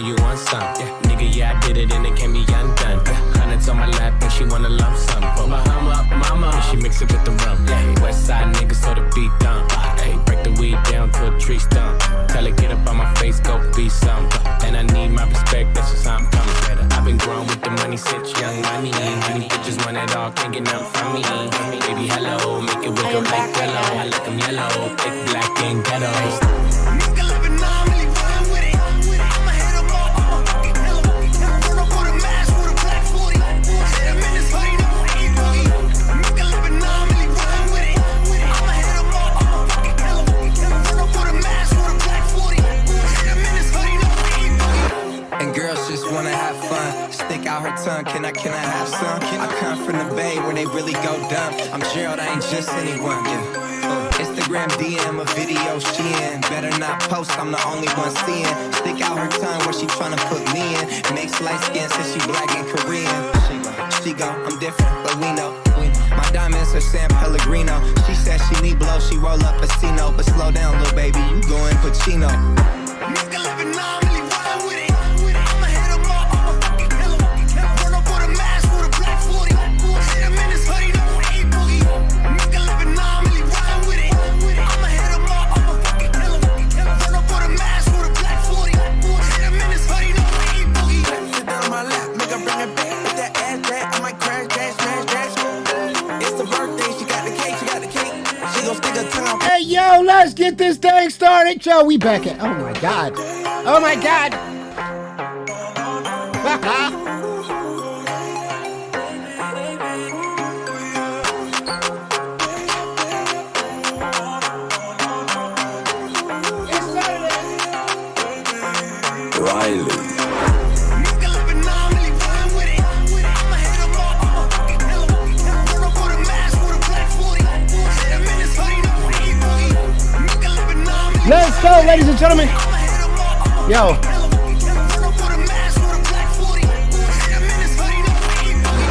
you want some. Yeah, nigga, yeah, I did it and it can't be undone. Hundreds on my lap and she wanna lump sum. Put my hum up, mama, and she mix it with the rum. Yeah, west side niggas so the beat dumb. Hey, break the weed down to a tree stump. Tell her get up on my face, go be some. And I need my respect, that's just how I'm coming. I've been growing with the money since young money. Honey bitches want it all, can't get nothing from me. Baby, hello, make it wiggle like yellow. I like them yellow, thick, black, and ghetto. Nigga living normally, run with it. I'ma hit them all, I'm a fucking killer. Run up with a mask with a black 40. Hit him in his hoodie, no ain't boogie. Nigga living normally, run with it. I'ma hit them all, I'm a fucking killer. Run up with a mask with a black 40. Hit him in his hoodie, no ain't boogie. And girls just wanna have fun. Stick out her tongue, can I have some? I come from the Bay where they really go dumb. I'm Gerald, I ain't just anyone, yeah. Instagram DM a video she in. Better not post, I'm the only one seeing. Stick out her tongue where she tryna put me in. Mixed light skin says she black and Korean. She go, I'm different, but we know. My diamonds are San Pellegrino. She said she need blow, she roll up a Cino. But slow down, little baby, you going Pacino. Nigga living normally, run with it. I'ma hit him all, I'm a fucking killer. Run up with a mask with a black 40. Hit him in his hoodie, no ain't boogie. Nigga living normally, run with it. I'ma hit him all, I'm a fucking killer. Run up with a mask with a black 40. Hit him in his hoodie, no ain't boogie. Sit down on my lap, nigga, bring it back. With that ass back, I might crash, crash, crash, crash. It's the birthday, she got the cake, she got the cake. She gon' stick her tongue out. Hey, yo, let's get this thing started. Yo, we back at, oh my God. Oh my God. Riley. Let's go, ladies and gentlemen. Yo.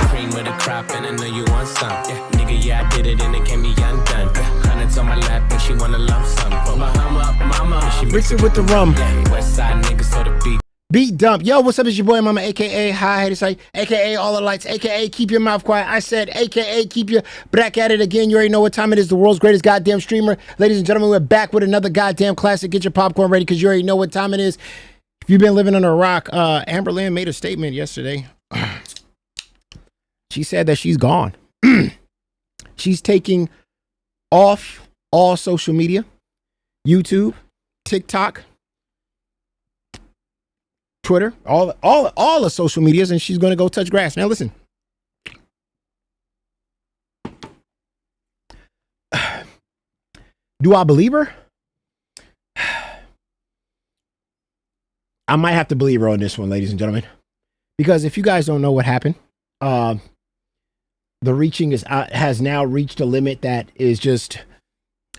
Cream with a crop and I know you want some. Yeah, nigga, yeah, I did it and it can't be undone. Hundreds on my lap and she wanna lump sum. Put my hum up, mama, and she Mix it with the rum. Yeah, west side niggas so the beat. Beat dump. Yo, what's up? It's your boy Mama, aka Hi Haters Say, aka All the Lights, aka Keep Your Mouth Quiet. I said, aka Keep Your Back at It Again. You already know what time it is. The world's greatest goddamn streamer. Ladies and gentlemen, we're back with another goddamn classic. Get your popcorn ready because you already know what time it is. If you've been living under a rock, Amberlynn made a statement yesterday. She said that she's gone. She's taking off all social media, YouTube, TikTok, Twitter, all the social medias, and she's going to go touch grass. Now listen. Do I believe her? I might have to believe her on this one, ladies and gentlemen, because if you guys don't know what happened, the reaching has now reached a limit that is just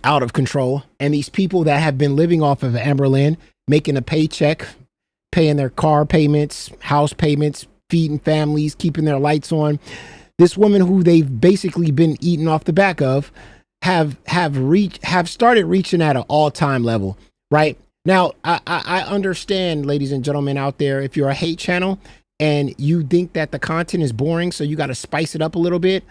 out of control, and these people that have been living off of Amberlynn, making a paycheck, paying their car payments, house payments, feeding families, keeping their lights on. This woman who they've basically been eating off the back of have started reaching at an all-time level, right? Now, I understand, ladies and gentlemen out there, if you're a hate channel and you think that the content is boring, so you got to spice it up a little bit,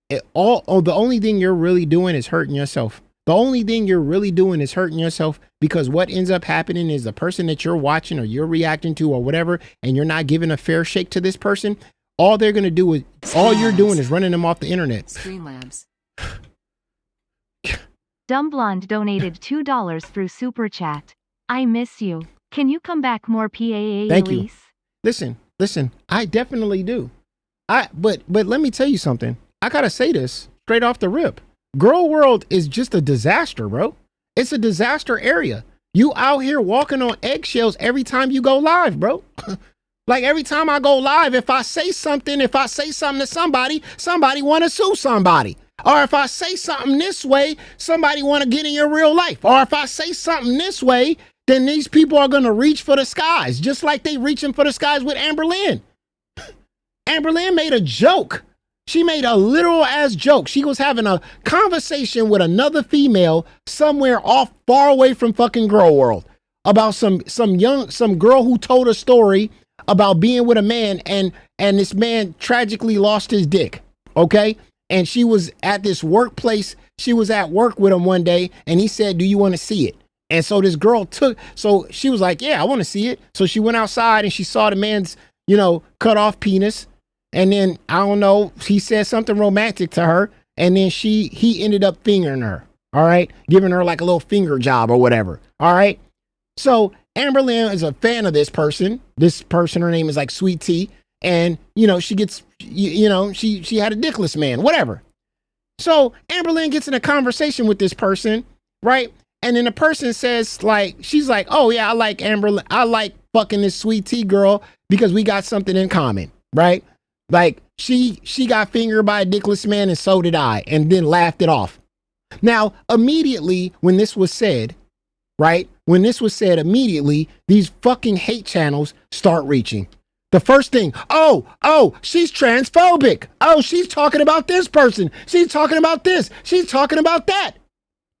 the only thing you're really doing is hurting yourself. The only thing you're really doing is hurting yourself, because what ends up happening is the person that you're watching or you're reacting to or whatever, and you're not giving a fair shake to this person, all they're going to do is, all you're doing is running them off the internet. Streamlabs. Dumb Blonde donated $2 through Super Chat. I miss you. Can you come back more, PAA? Thank you. Listen, I definitely do. But let me tell you something. I got to say this straight off the rip. Girl world is just a disaster, bro. It's a disaster area. You out here walking on eggshells every time you go live, bro. Like every time I go live, if I say something to somebody want to sue somebody. Or if I say something this way, somebody want to get in your real life. Or if I say something this way, then these people are going to reach for the skies, just like they reaching for the skies with Amberlynn. Amberlynn made a joke. She made a literal ass joke. She was having a conversation with another female somewhere off far away from fucking Girl World. about some girl who told a story about being with a man and this man tragically lost his dick. Okay. And she was at this workplace. She was at work with him one day and he said, do you want to see it? And so this girl so she was like, yeah, I want to see it. So she went outside and she saw the man's, cut off penis. And then, I don't know, he said something romantic to her. And then he ended up fingering her. All right. Giving her like a little finger job or whatever. All right. So Amberlynn is a fan of this person. This person, her name is like Sweet Tea. And, she gets, she had a dickless man, whatever. So Amberlynn gets in a conversation with this person, right? And then the person says, like, she's like, oh yeah, I like Amberlynn. I like fucking this Sweet Tea girl because we got something in common, right? Like she got fingered by a dickless man and so did I, and then laughed it off. Now, immediately when this was said, right? When this was said, immediately these fucking hate channels start reaching. The first thing, oh, she's transphobic. Oh, she's talking about this person. She's talking about this. She's talking about that.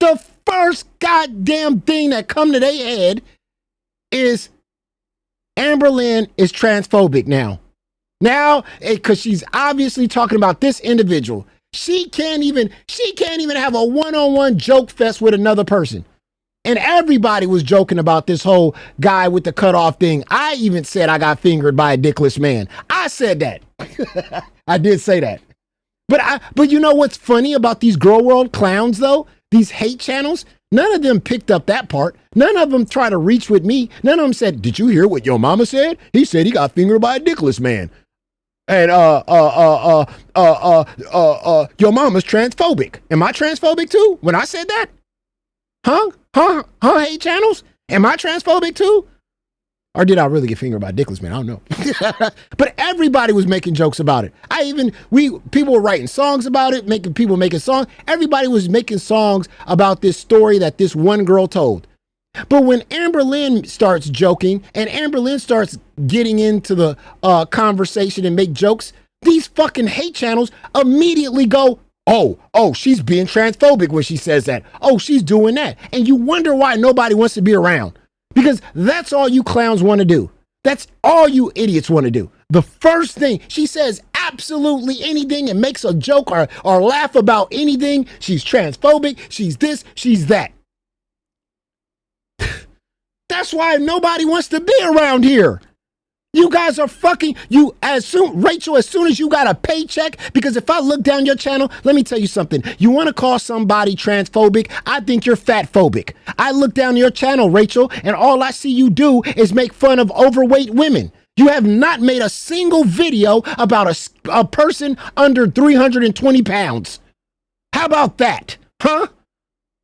The first goddamn thing that come to their head is Amberlynn is transphobic now. Now, because she's obviously talking about this individual. She can't even have a one-on-one joke fest with another person. And everybody was joking about this whole guy with the cutoff thing. I even said I got fingered by a dickless man. I said that. I did say that. But you know what's funny about these girl world clowns though? These hate channels? None of them picked up that part. None of them tried to reach with me. None of them said, did you hear what your mama said? He said he got fingered by a dickless man. And your mama's transphobic. Am I transphobic too when I said that? Huh? Hate channels? Am I transphobic too? Or did I really get fingered by dickless man? I don't know. But everybody was making jokes about it. People were writing songs about it, making songs. Everybody was making songs about this story that this one girl told. But when Amberlynn starts joking and Amberlynn starts getting into the conversation and make jokes, these fucking hate channels immediately go, oh, she's being transphobic when she says that. Oh, she's doing that. And you wonder why nobody wants to be around. Because that's all you clowns want to do. That's all you idiots want to do. The first thing, she says absolutely anything and makes a joke or laugh about anything. She's transphobic. She's this, she's that. That's why nobody wants to be around here. You guys are fucking, Rachel, as soon as you got a paycheck, because if I look down your channel, let me tell you something. You want to call somebody transphobic? I think you're fat phobic. I look down your channel, Rachel, and all I see you do is make fun of overweight women. You have not made a single video about a person under 320 pounds. How about that? Huh?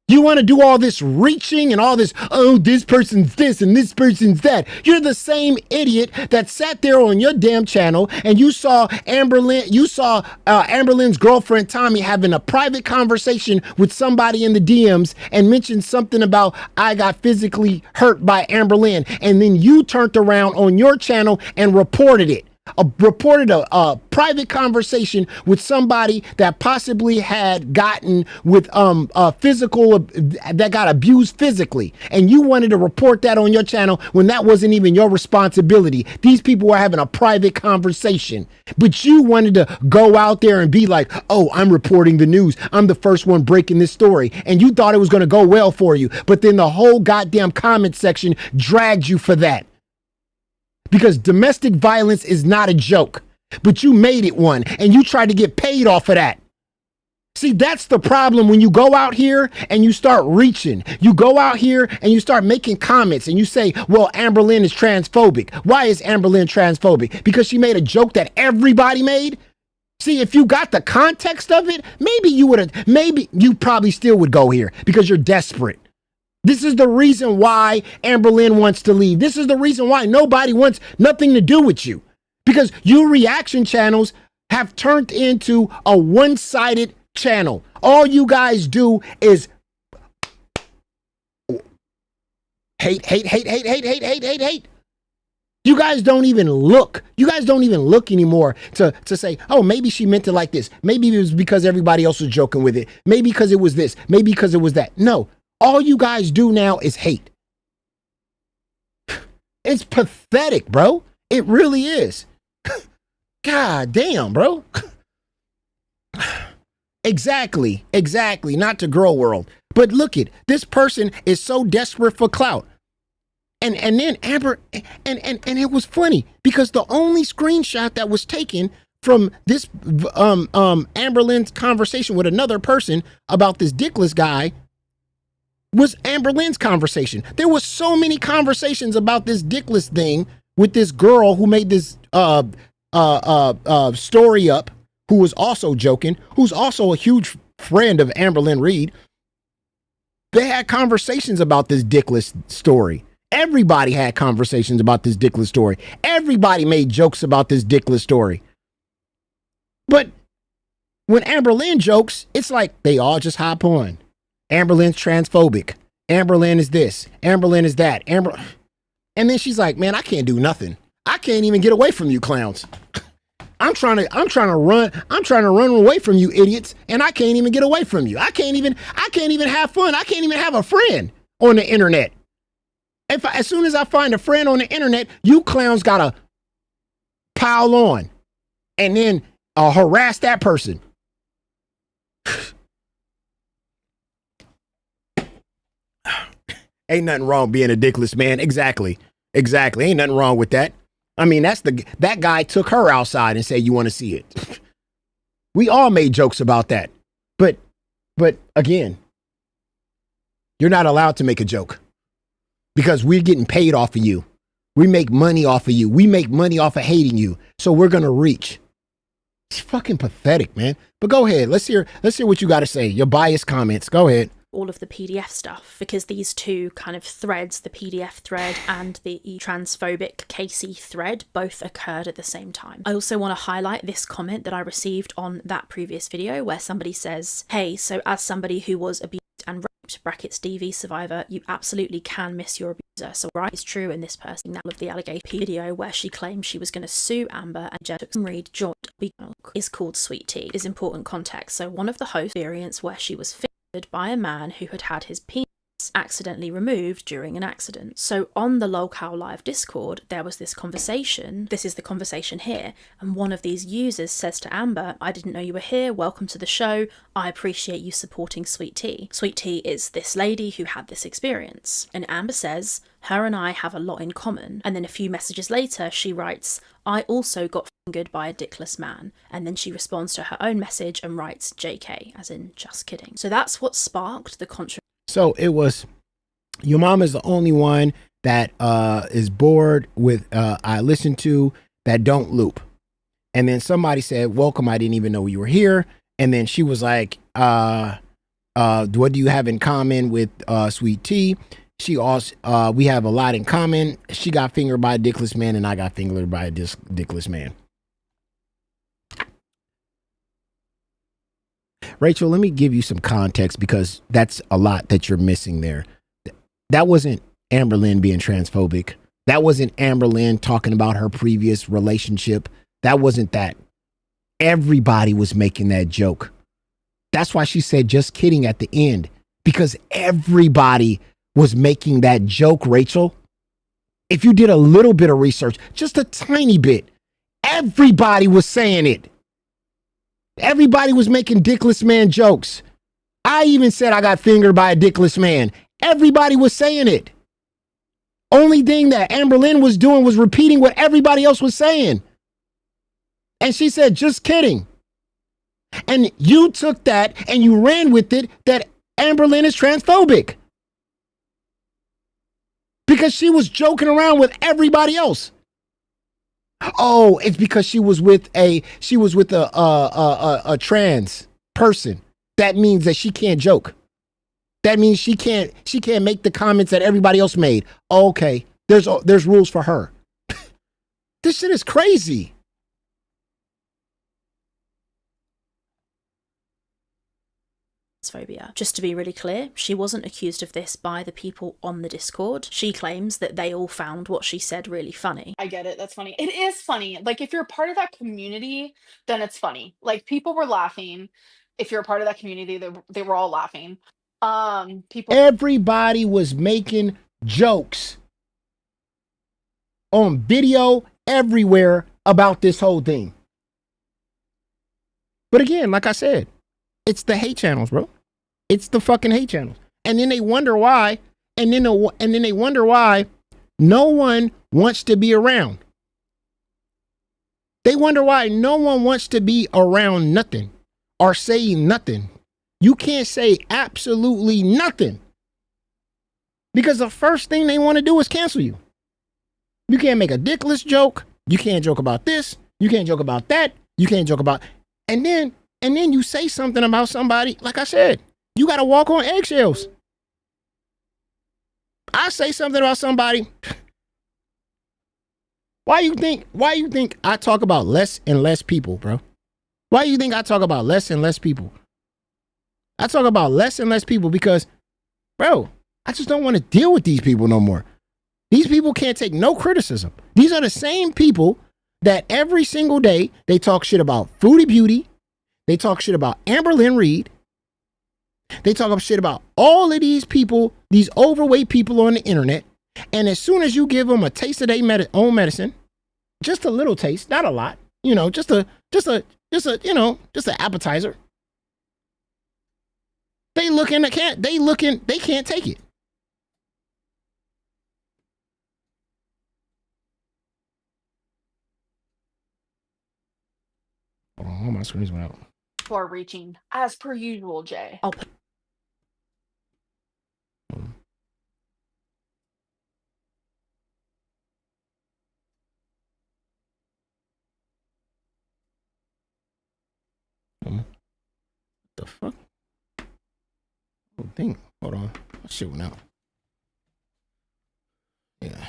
You want to do all this reaching and all this, oh, this person's this and this person's that. You're the same idiot that sat there on your damn channel and you saw Amberlynn's girlfriend Tommy having a private conversation with somebody in the DMs and mentioned something about I got physically hurt by Amberlynn. And then you turned around on your channel and reported it. Reported a private conversation with somebody that possibly had gotten with that got abused physically, and you wanted to report that on your channel when that wasn't even your responsibility. These people were having a private conversation, but you wanted to go out there and be like, oh, I'm reporting the news, I'm the first one breaking this story, and you thought it was going to go well for you, but then the whole goddamn comment section dragged you for that. Because domestic violence is not a joke, but you made it one and you tried to get paid off of that. See, that's the problem when you go out here and you start reaching. You go out here and you start making comments and you say, well, Amberlynn is transphobic. Why is Amberlynn transphobic? Because she made a joke that everybody made? See, if you got the context of it, maybe you probably still would go here because you're desperate. This is the reason why Amberlynn wants to leave. This is the reason why nobody wants nothing to do with you. Because your reaction channels have turned into a one-sided channel. All you guys do is hate. You guys don't even look. You guys don't even look anymore to say, oh, maybe she meant it like this. Maybe it was because everybody else was joking with it. Maybe because it was this. Maybe because it was that. No. All you guys do now is hate. It's pathetic, bro. It really is. God damn, bro. Exactly. Not to girl world. But look it, this person is so desperate for clout. And then Amber, and it was funny because the only screenshot that was taken from this Amberlynn's conversation with another person about this dickless guy was Amberlynn's conversation. There was so many conversations about this dickless thing with this girl who made this story up, who was also joking, who's also a huge friend of Amberlynn Reed. They had conversations about this dickless story. Everybody had conversations about this dickless story. Everybody made jokes about this dickless story. But when Amberlynn jokes, it's like they all just hop on. Amberlynn's transphobic. Amberlynn is this. Amberlynn is that. And then she's like, man, I can't do nothing. I can't even get away from you clowns. I'm trying to run away from you idiots, and I can't even get away from you. I can't even have fun. I can't even have a friend on the internet. As soon as I find a friend on the internet, you clowns gotta pile on and then harass that person. Ain't nothing wrong being a dickless man. Exactly. Ain't nothing wrong with that. I mean, that guy took her outside and said, you want to see it. We all made jokes about that. But again, you're not allowed to make a joke because we're getting paid off of you. We make money off of you. We make money off of hating you. So we're going to reach. It's fucking pathetic, man. But go ahead. Let's hear what you got to say. Your biased comments. Go ahead. All of the PDF stuff, because these two kind of threads, the PDF thread and the transphobic Casey thread, both occurred at the same time. I also want to highlight this comment that I received on that previous video where somebody says, hey, so as somebody who was abused and raped, brackets DV survivor, you absolutely can miss your abuser. So right is true in this person. Now of the allegation video where she claimed she was going to sue Amber and Jen Reed joined is called Sweet Tea. Is important context. So one of the hosts experienced where she was by a man who had his penis accidentally removed during an accident. So on the Lolcow Live Discord, there was this conversation. This is the conversation here. And one of these users says to Amber, I didn't know you were here. Welcome to the show. I appreciate you supporting Sweet Tea. Sweet Tea is this lady who had this experience. And Amber says, her and I have a lot in common. And then a few messages later, she writes, I also got fingered by a dickless man. And then she responds to her own message and writes JK, as in just kidding. So that's what sparked the controversy. So it was, your mom is the only one that is bored with I listen to that don't loop. And then somebody said, welcome, I didn't even know you were here. And then she was like, what do you have in common with Sweet Tea? She also, we have a lot in common. She got fingered by a dickless man and I got fingered by a dickless man. Rachel, let me give you some context because that's a lot that you're missing there. That wasn't Amberlynn being transphobic. That wasn't Amberlynn talking about her previous relationship. That wasn't that. Everybody was making that joke. That's why she said just kidding at the end, because everybody was making that joke, Rachel. If you did a little bit of research, just a tiny bit, everybody was saying it. Everybody was making dickless man jokes. I even said I got fingered by a dickless man. Everybody was saying it. Only thing that Amberlynn was doing was repeating what everybody else was saying. And she said, just kidding. And you took that and you ran with it that Amberlynn is transphobic. Because she was joking around with everybody else. Oh, it's because she was with a trans person. That means that she can't joke. That means she can't make the comments that everybody else made. Okay, there's rules for her. This shit is crazy. Phobia. Just to be really clear, she wasn't accused of this by the people on the Discord. She claims that they all found what she said really funny. I get it. That's funny. It is funny. Like, if you're a part of that community, then it's funny. Like, people were laughing. If you're a part of that community, they were all laughing. Everybody was making jokes. on video everywhere about this whole thing. But again, like I said, it's the hate channels, bro. It's the fucking hate channels. And then they wonder why, and then they wonder why no one wants to be around. They wonder why no one wants to be around nothing or say nothing. You can't say absolutely nothing because the first thing they want to do is cancel you. You can't make a dickless joke. You can't joke about this. You can't joke about that. You can't joke about, and then you say something about somebody. Like I said, you got to walk on eggshells. I say something about somebody. Why you think I talk about less and less people, bro? Why do you think I talk about less and less people? I talk about less and less people because, bro, I just don't want to deal with these people no more. These people can't take no criticism. These are the same people that every single day they talk shit about Foodie Beauty. They talk shit about Amberlynn Reed. They talk shit about all of these people, these overweight people on the internet. And as soon as you give them a taste of their own medicine, just a little taste, not a lot, you know, just an appetizer. They can't take it. Hold on, all my screens went out. For reaching, as per usual, Jay. I'll The fuck? Oh, thing. Hold on. That shit went out. Yeah.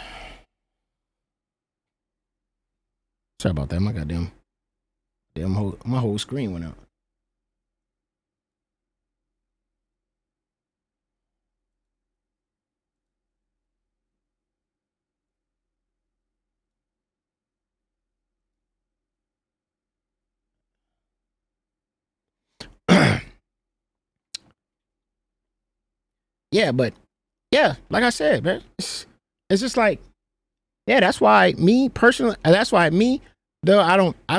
Sorry about that. My whole screen went out. Yeah, but yeah, like I said, man, it's just like, yeah, that's why me personally, I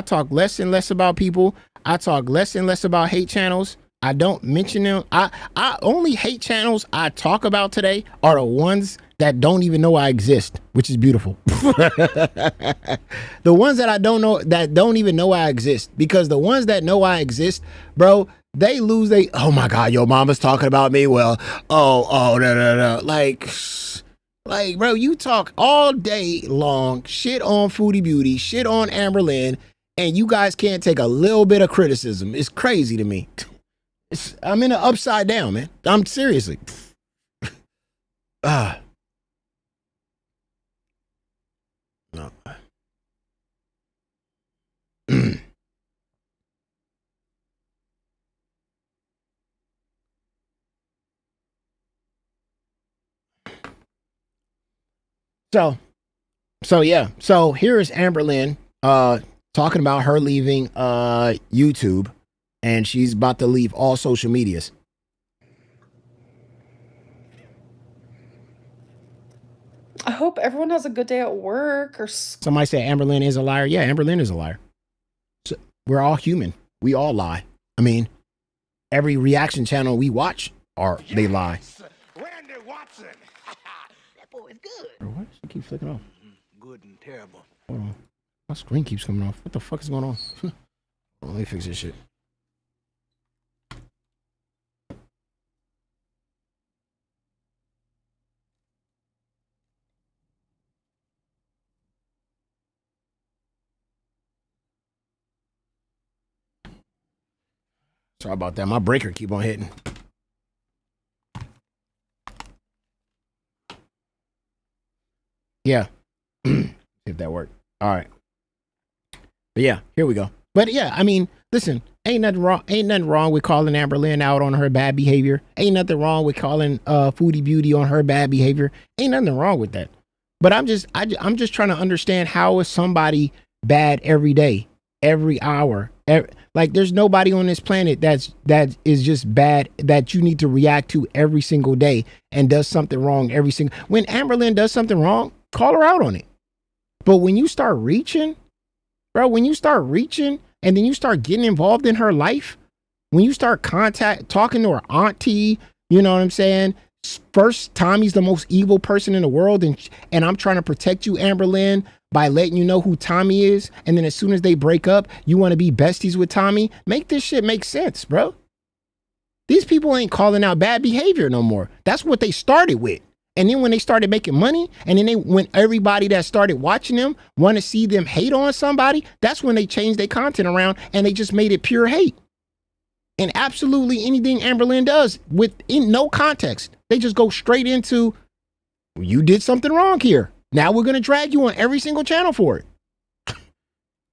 talk less and less about people. I talk less and less about hate channels. I don't mention them. I only hate channels I talk about today are the ones that don't even know I exist, which is beautiful. The ones that I don't know, that don't even know I exist, because the ones that know I exist, bro, they lose oh my God, your mama's talking about me. Well, like, bro, you talk all day long, shit on Foodie Beauty, shit on Amberlynn, and you guys can't take a little bit of criticism. It's crazy to me. I'm in an upside down, man. I'm seriously. No. So yeah. So here is Amberlynn talking about her leaving YouTube, and she's about to leave all social medias. I hope everyone has a good day at work or Somebody said Amberlynn is a liar. Yeah, Amberlynn is a liar. So we're all human. We all lie. I mean, every reaction channel we watch they lie. Randy Watson. That boy is good. Bro, why does she keep flicking off? Good and terrible. Hold on. My screen keeps coming off. What the fuck is going on? Let me fix this shit. Sorry about that. My breaker keep on hitting. Yeah. If that worked. All right. But yeah, here we go. But yeah, I mean, listen, ain't nothing wrong with calling Amberlynn out on her bad behavior. Ain't nothing wrong with calling Foodie Beauty on her bad behavior. Ain't nothing wrong with that. But I'm just trying to understand, how is somebody bad every day, every hour? Like, there's nobody on this planet that is just bad, that you need to react to every single day and does something wrong every single. When Amberlynn does something wrong, call her out on it. But when you start reaching, bro, when you start reaching and then you start getting involved in her life, when you start talking to her auntie, you know what I'm saying? First, Tommy's the most evil person in the world, and I'm trying to protect you, Amberlynn, by letting you know who Tommy is. And then as soon as they break up, you want to be besties with Tommy. Make this shit make sense, bro. These people ain't calling out bad behavior no more. That's what they started with. And then when they started making money, and then when everybody that started watching them want to see them hate on somebody, that's when they changed their content around and they just made it pure hate. And absolutely anything Amberlynn does in no context, they just go straight into, you did something wrong here. Now we're going to drag you on every single channel for it.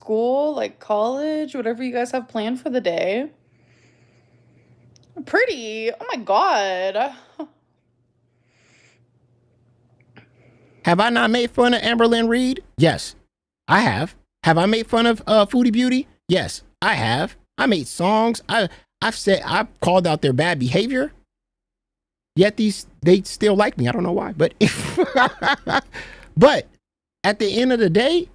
School, like college, whatever you guys have planned for the day. Pretty. Oh my God. Have I not made fun of Amberlynn Reed? Yes, I have. Have I made fun of Foodie Beauty? Yes, I have. I made songs. I've called out their bad behavior. Yet they still like me. I don't know why, but but at the end of the day,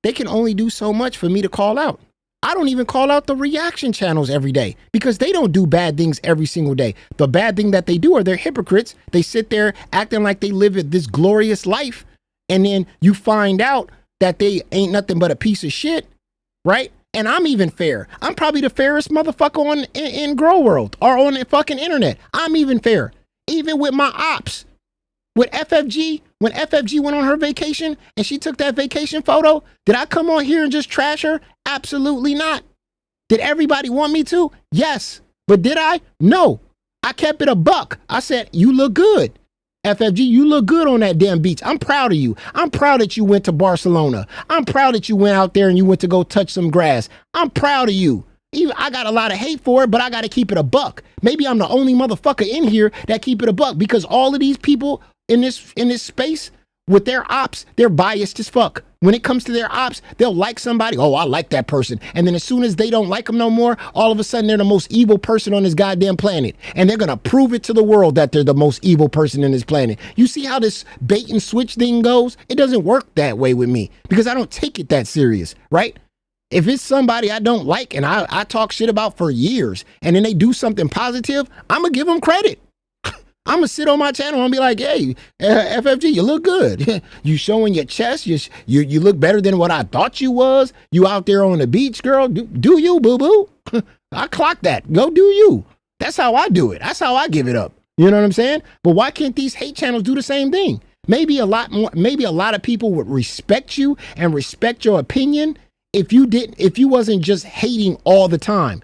they can only do so much for me to call out. I don't even call out the reaction channels every day because they don't do bad things every single day. The bad thing that they do are they're hypocrites. They sit there acting like they live this glorious life. And then you find out that they ain't nothing but a piece of shit, right? And I'm even fair. I'm probably the fairest motherfucker in Grow World or on the fucking internet. I'm even fair. Even with my ops. With FFG, when FFG went on her vacation and she took that vacation photo, did I come on here and just trash her? Absolutely not. Did everybody want me to? Yes. But did I? No. I kept it a buck. I said, you look good. FFG, you look good on that damn beach. I'm proud of you. I'm proud that you went to Barcelona. I'm proud that you went out there and you went to go touch some grass. I'm proud of you. Even I got a lot of hate for it, but I got to keep it a buck. Maybe I'm the only motherfucker in here that keep it a buck because all of these people in this space with their ops, they're biased as fuck. When it comes to their ops, they'll like somebody. Oh, I like that person. And then as soon as they don't like them no more, all of a sudden they're the most evil person on this goddamn planet. And they're going to prove it to the world that they're the most evil person in this planet. You see how this bait and switch thing goes? It doesn't work that way with me because I don't take it that serious, right? If it's somebody I don't like and I talk shit about for years and then they do something positive, I'm going to give them credit. I'm going to sit on my channel and be like, hey, FFG, you look good. You showing your chest. You look better than what I thought you was. You out there on the beach, girl. Do you, boo-boo? I clock that. Go do you. That's how I do it. That's how I give it up. You know what I'm saying? But why can't these hate channels do the same thing? Maybe a lot of people would respect you and respect your opinion if you wasn't just hating all the time.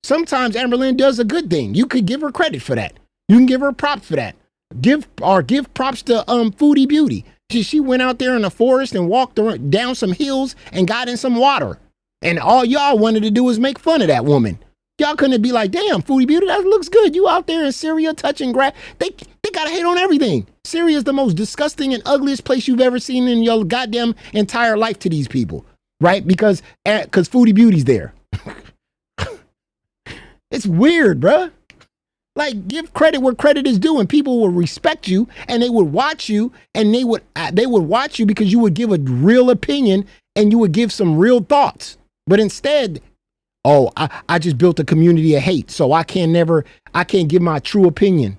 Sometimes Amberlynn does a good thing. You could give her credit for that. You can give her props for that. Give props to Foodie Beauty. She went out there in the forest and walked down some hills and got in some water. And all y'all wanted to do was make fun of that woman. Y'all couldn't be like, damn, Foodie Beauty, that looks good. You out there in Syria touching grass. They gotta hate on everything. Syria is the most disgusting and ugliest place you've ever seen in your goddamn entire life to these people. Right? Because Foodie Beauty's there. It's weird, bruh. Like, give credit where credit is due, and people will respect you, and they would watch you, and they would watch you because you would give a real opinion, and you would give some real thoughts. But instead, oh, I just built a community of hate, so I can't give my true opinion.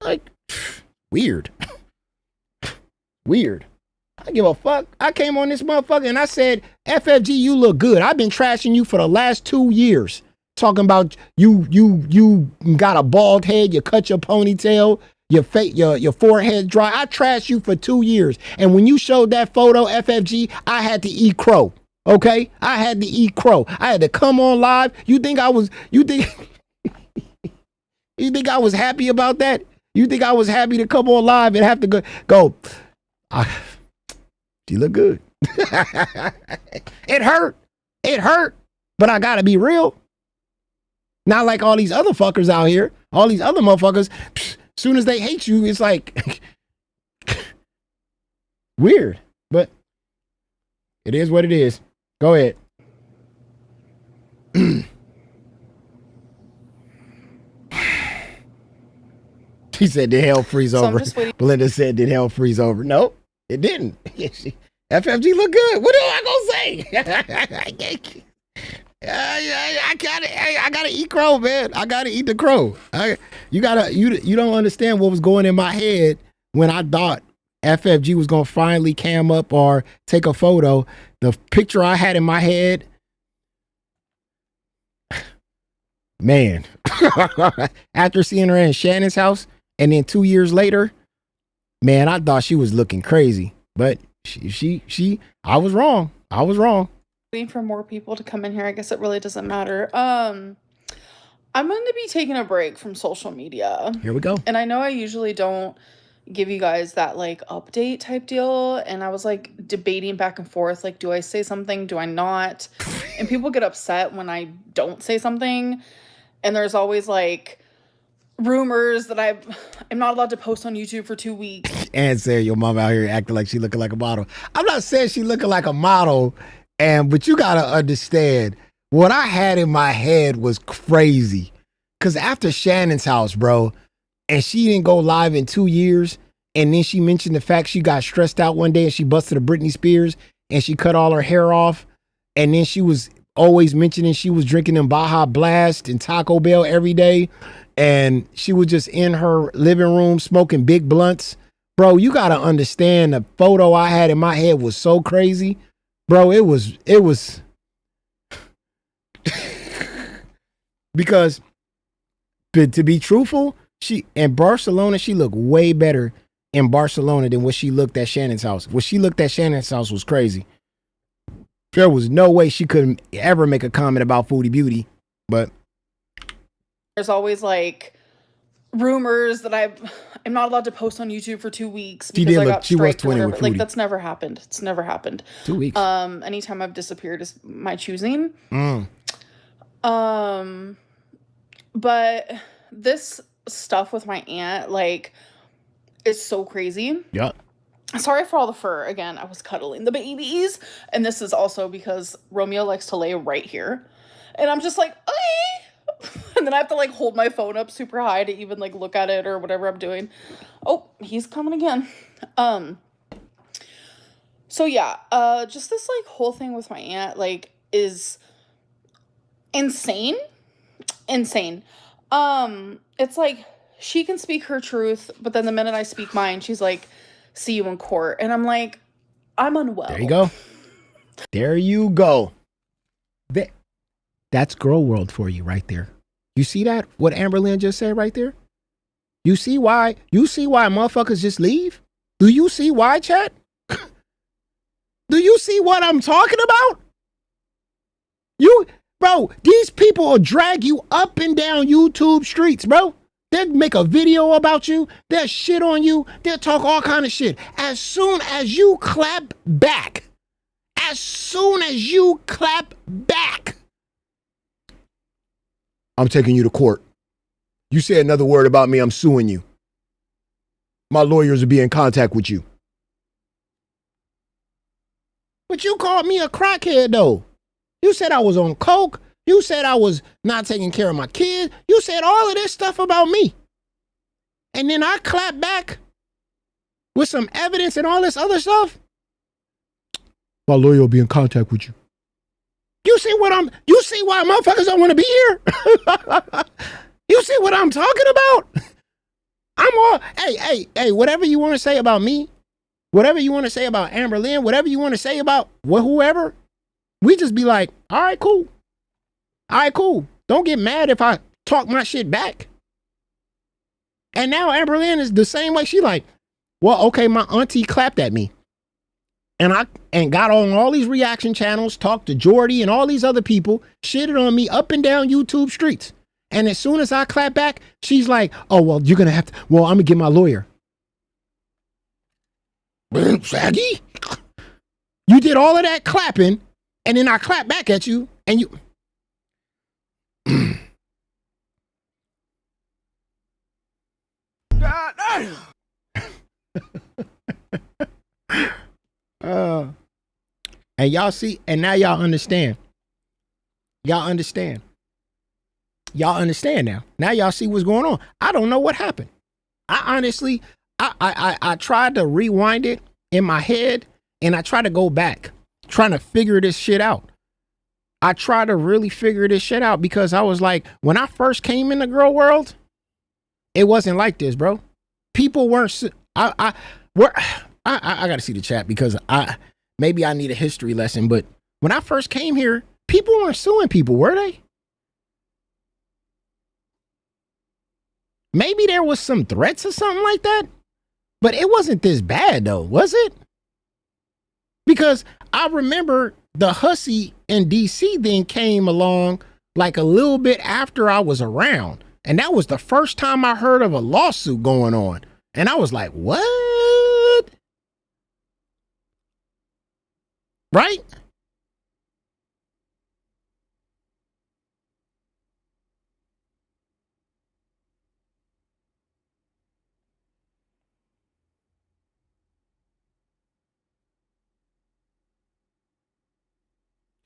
Like, weird. Weird. I give a fuck. I came on this motherfucker, and I said, FFG, you look good. I've been trashing you for the last 2 years. Talking about you got a bald head, you cut your ponytail, your forehead dry. I trashed you for 2 years. And when you showed that photo, FFG, I had to eat crow. Okay? I had to eat crow. I had to come on live. You think I was happy about that? You think I was happy to come on live and have to go you look good. It hurt. It hurt. But I gotta be real. Not like all these other fuckers out here. All these other motherfuckers, soon as they hate you, it's like weird. But it is what it is. Go ahead. He said, did hell freeze over? Belinda said, did hell freeze over? Nope. It didn't. FFG look good. What am I gonna say? I gotta eat crow, man. I gotta eat the crow. You don't understand what was going in my head when I thought FFG was gonna finally cam up or take a photo. The picture I had in my head, man. After seeing her in Shannon's house, and then 2 years later, man, I thought she was looking crazy. But I was wrong. I was wrong. Waiting for more people to come in here. I guess it really doesn't matter. I'm going to be taking a break from social media. Here we go. And I know I usually don't give you guys that like update type deal. And I was like debating back and forth, like, do I say something? Do I not? And people get upset when I don't say something. And there's always like rumors that I'm not allowed to post on YouTube for 2 weeks. And say your mom out here acting like she looking like a model. I'm not saying she looking like a model, but you gotta understand what I had in my head was crazy. Cause after Shannon's house, bro, and she didn't go live in 2 years, and then she mentioned the fact she got stressed out one day and she busted a Britney Spears and she cut all her hair off, and then she was always mentioning she was drinking them Baja Blast and Taco Bell every day. And she was just in her living room smoking big blunts. Bro, you got to understand the photo I had in my head was so crazy. Bro, it was because to be truthful, she in Barcelona, she looked way better in Barcelona than what she looked at Shannon's house. What she looked at Shannon's house was crazy. There was no way she couldn't ever make a comment about Foodie Beauty, but there's always like rumors that I'm not allowed to post on YouTube for 2 weeks because I got striked or whatever. Like that's never happened. It's never happened. 2 weeks. Anytime I've disappeared is my choosing. But this stuff with my aunt, like, is so crazy. Yeah. Sorry for all the fur. Again, I was cuddling the babies. And this is also because Romeo likes to lay right here. And I'm just like, okay. And then I have to like hold my phone up super high to even like look at it or whatever I'm doing. Oh, he's coming again. So yeah, just this like whole thing with my aunt like is insane. It's like she can speak her truth, but then the minute I speak mine, she's like, see you in court. And I'm like, I'm unwell. There you go. There you go. That's girl world for you right there. You see that? What Amberlynn just said right there? You see why motherfuckers just leave? Do you see why, chat? Do you see what I'm talking about? Bro, these people will drag you up and down YouTube streets, bro. They'll make a video about you. They'll shit on you. They'll talk all kind of shit. As soon as you clap back, I'm taking you to court. You say another word about me, I'm suing you. My lawyers will be in contact with you. But you called me a crackhead, though. You said I was on coke. You said I was not taking care of my kids. You said all of this stuff about me. And then I clap back with some evidence and all this other stuff. My lawyer will be in contact with you. You see why motherfuckers don't want to be here? You see what I'm talking about? Hey, whatever you want to say about me, whatever you want to say about Amberlynn, whatever you want to say about whoever, we just be like, all right, cool. Don't get mad if I talk my shit back. And now Amberlynn is the same way. She like, well, okay, my auntie clapped at me. And got on all these reaction channels, talked to Jordy and all these other people, shitted on me up and down YouTube streets. And as soon as I clap back, she's like, oh, well, you're going to have to, I'm going to get my lawyer. Shaggy, you did all of that clapping, and then I clap back at you, and you... And y'all see, and now y'all understand. Y'all understand now. Now y'all see what's going on. I don't know what happened. I honestly, I tried to rewind it in my head and I try to go back, trying to figure this shit out. I try to really figure this shit out because I was like, when I first came in the girl world, it wasn't like this, bro. People weren't, I gotta see the chat because maybe I need a history lesson, but when I first came here, people weren't suing people, were they? Maybe there was some threats or something like that, but it wasn't this bad though, was it? Because I remember the hussy in DC then came along like a little bit after I was around. And that was the first time I heard of a lawsuit going on. And I was like, what? Right?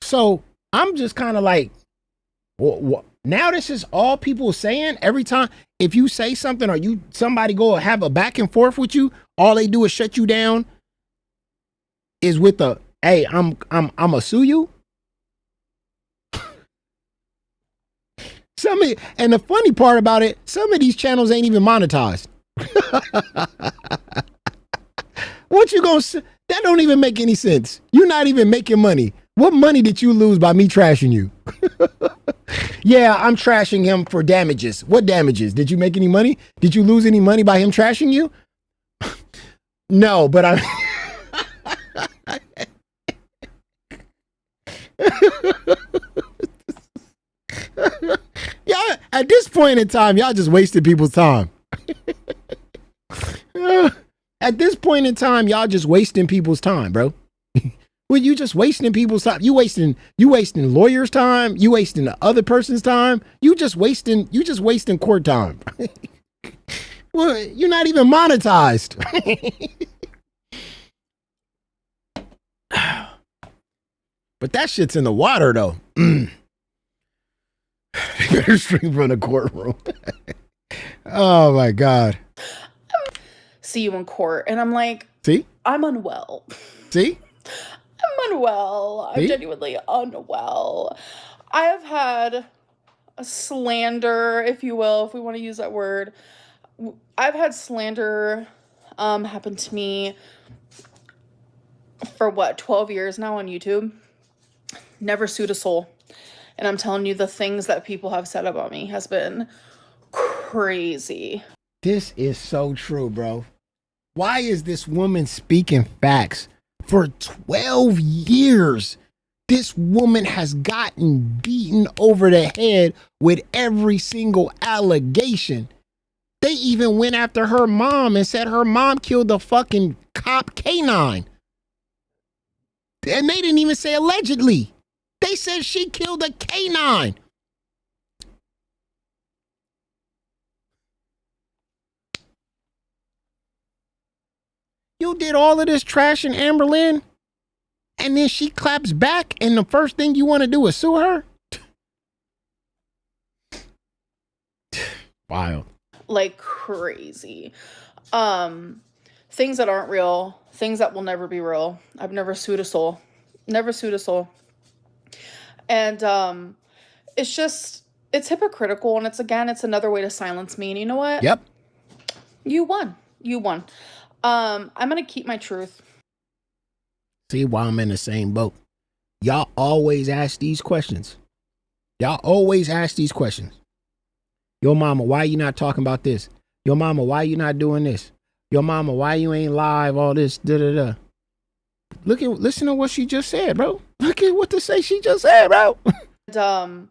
So I'm just kind of like, now this is all people saying every time. If you say something or somebody go have a back and forth with you, all they do is shut you down. Is with the, hey, I'ma sue you. And the funny part about it, some of these channels ain't even monetized. What you gonna say? That don't even make any sense. You're not even making money. What money did you lose by me trashing you? Yeah, I'm trashing him for damages. What damages? Did you make any money? Did you lose any money by him trashing you? No, but I. Yeah, at this point in time, y'all just wasted people's time. At this point in time, y'all just wasting people's time, bro. Well, you just wasting people's time. You wasting lawyers' time. You wasting the other person's time. You just wasting court time. Well, you're not even monetized. But that shit's in the water, though. Better stream from the courtroom. Oh my God. See you in court, and I'm like, see, I'm unwell. See, I'm unwell. I'm genuinely unwell. I have had a slander, if you will, if we want to use that word. I've had slander happen to me for 12 years now on YouTube. Never sued a soul. And I'm telling you, the things that people have said about me has been crazy. This is so true, bro. Why is this woman speaking facts? For 12 years, this woman has gotten beaten over the head with every single allegation. They even went after her mom and said her mom killed the fucking cop K9. And they didn't even say allegedly. They said she killed a K9. You did all of this trash in Amberlynn, and then she claps back, and the first thing you want to do is sue her? Wild. Like crazy. Things that aren't real, things that will never be real. I've never sued a soul. Never sued a soul. And it's hypocritical, and it's another way to silence me. And you know what? Yep. You won. I'm gonna keep my truth. See why I'm in the same boat. Y'all always ask these questions. Yo, mama, why you not talking about this? Yo, mama, why you not doing this? Yo, mama, why you ain't live? All this, da-da-da. Listen to what she just said, bro. Look at what she just said, bro. And,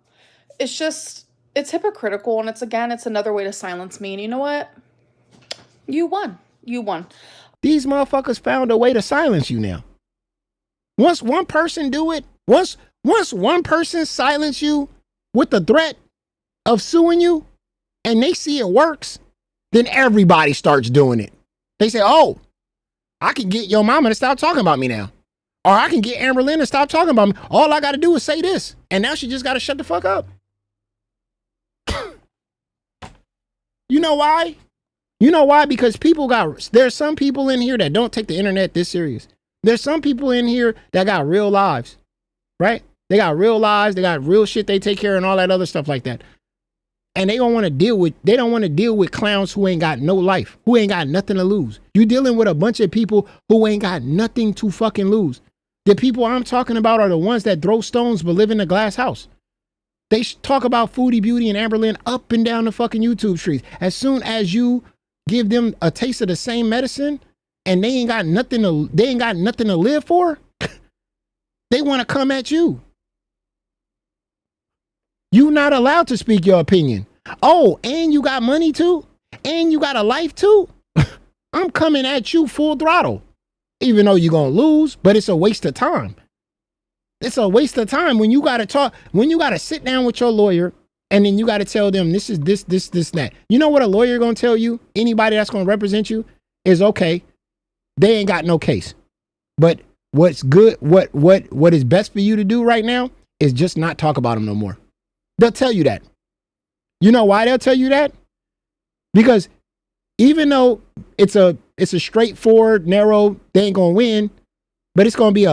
it's hypocritical, and it's another way to silence me. And you know what? You won. These motherfuckers found a way to silence you now. Once one person do it, once one person silence you with the threat of suing you, and they see it works, then everybody starts doing it. They say, oh, I can get your mama to stop talking about me now. Or I can get Amberlynn to stop talking about me. All I got to do is say this. And now she just got to shut the fuck up. You know why? You know why? Because there's some people in here that don't take the internet this serious. There's some people in here that got real lives, right? They got real lives. They got real shit they take care of and all that other stuff like that. And they don't want to deal with clowns who ain't got no life, who ain't got nothing to lose. You dealing with a bunch of people who ain't got nothing to fucking lose. The people I'm talking about are the ones that throw stones but live in a glass house. They talk about Foodie Beauty and Amberlynn up and down the fucking YouTube streets. As soon as you give them a taste of the same medicine and they ain't got nothing to live for, they want to come at you. You not allowed to speak your opinion. Oh, and you got money too? And you got a life too? I'm coming at you full throttle. Even though you're going to lose, but it's a waste of time. It's a waste of time when you got to talk, when you got to sit down with your lawyer and then you got to tell them this is this, that. You know what a lawyer going to tell you? Anybody that's going to represent you is okay. They ain't got no case. But what's good, what is best for you to do right now is just not talk about them no more. They'll tell you that. You know why they'll tell you that? Because even though it's a straightforward, narrow, they ain't gonna win, but it's gonna be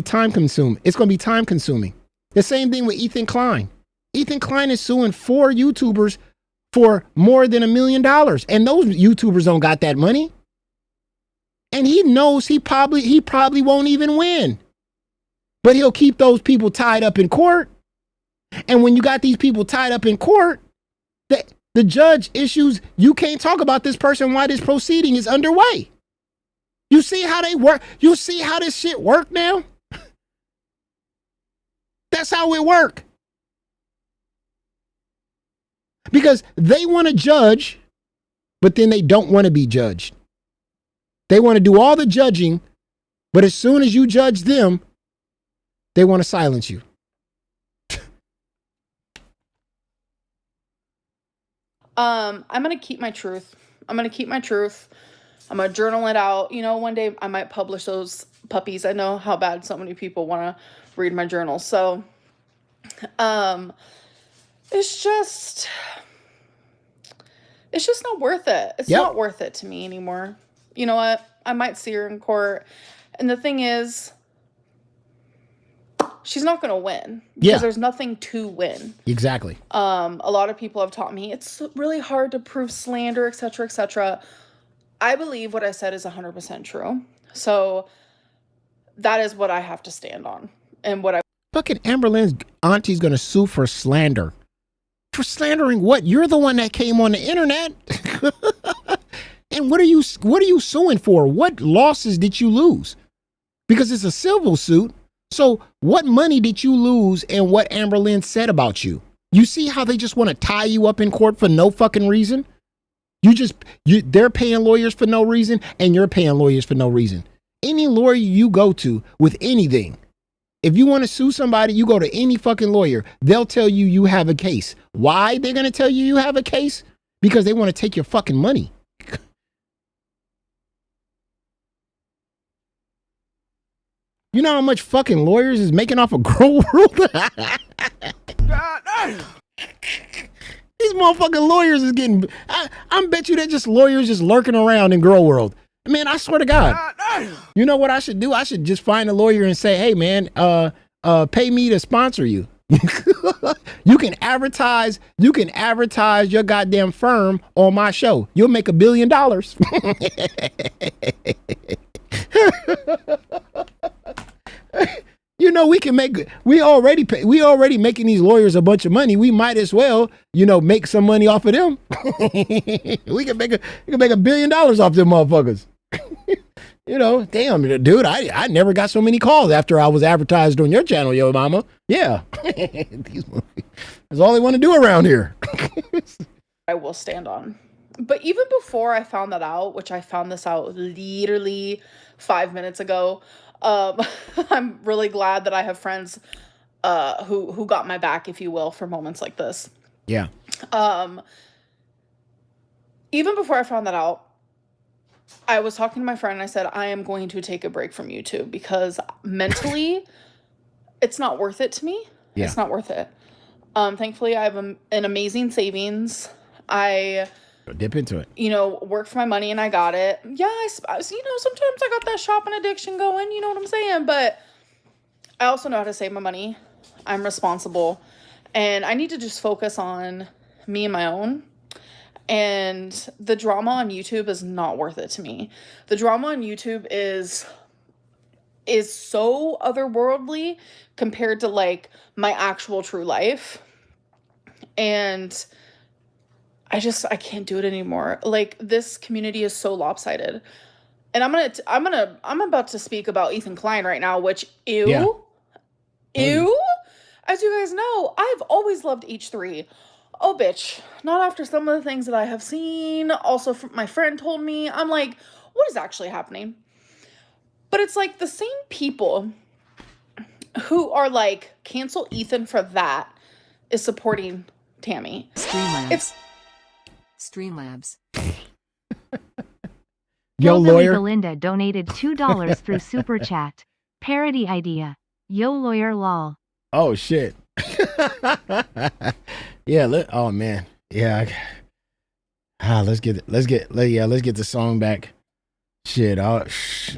time consuming. It's gonna be time consuming. The same thing with Ethan Klein. Ethan Klein is suing 4 YouTubers for more than $1 million, and those YouTubers don't got that money. And he knows he probably won't even win, but he'll keep those people tied up in court. And when you got these people tied up in court, the judge issues, you can't talk about this person while this proceeding is underway. You see how they work? You see how this shit work now? That's how it work. Because they want to judge, but then they don't want to be judged. They want to do all the judging, but as soon as you judge them, they want to silence you. I'm going to keep my truth. I'm going to journal it out. You know, one day I might publish those puppies. I know how bad so many people want to read my journal. So, it's just not worth it. It's not worth it to me anymore. You know what? I might see her in court. And the thing is, she's not going to win because there's nothing to win. Exactly. A lot of people have taught me it's really hard to prove slander, etc., etc. I believe what I said is 100% true. So that is what I have to stand on. And what I fucking Amberlynn's auntie's going to sue for slander. For slandering what? You're the one that came on the internet. And what are you suing for? What losses did you lose? Because it's a civil suit. So what money did you lose and what Amberlynn said about you? You see how they just want to tie you up in court for no fucking reason? They're paying lawyers for no reason and you're paying lawyers for no reason. Any lawyer you go to with anything, if you want to sue somebody, you go to any fucking lawyer. They'll tell you you have a case. Why they're going to tell you have a case? Because they want to take your fucking money. You know how much fucking lawyers is making off of Grow World? These motherfucking lawyers is getting... I bet you they're just lawyers just lurking around in Grow World. Man, I swear to God. You know what I should do? I should just find a lawyer and say, hey, man, pay me to sponsor you. You can advertise your goddamn firm on my show. You'll make $1 billion. You know, we already making these lawyers a bunch of money. We might as well, make some money off of them. we can make $1 billion off them motherfuckers. Damn, dude, I never got so many calls after I was advertised on your channel, yo mama. Yeah. That's all they want to do around here. I will stand on. But even before I found that out, which I found this out literally 5 minutes ago, I'm really glad that I have friends who got my back, if you will, for moments like this. Yeah. Even before I found that out, I was talking to my friend and I said, I am going to take a break from YouTube because mentally it's not worth it to me. Yeah. It's not worth it. Thankfully, I have an amazing savings. I Dip into it. You know, work for my money and I got it. Yeah, sometimes I got that shopping addiction going, you know what I'm saying? But I also know how to save my money. I'm responsible. And I need to just focus on me and my own. And the drama on YouTube is not worth it to me. The drama on YouTube is so otherworldly compared to like my actual true life. And I can't do it anymore. Like, this community is so lopsided. And I'm about to speak about Ethan Klein right now, which ew. As you guys know, I've always loved H3. Oh, bitch. Not after some of the things that I have seen. Also, my friend told me. I'm like, what is actually happening? But it's like the same people who are like, cancel Ethan for that is supporting Tammy. Streamlabs. Yo, Hillbilly lawyer. Belinda donated $2 through Super Chat. Parody idea. Yo, lawyer lol. Oh shit. Yeah. Oh man. Yeah. Let's get the song back. Shit. I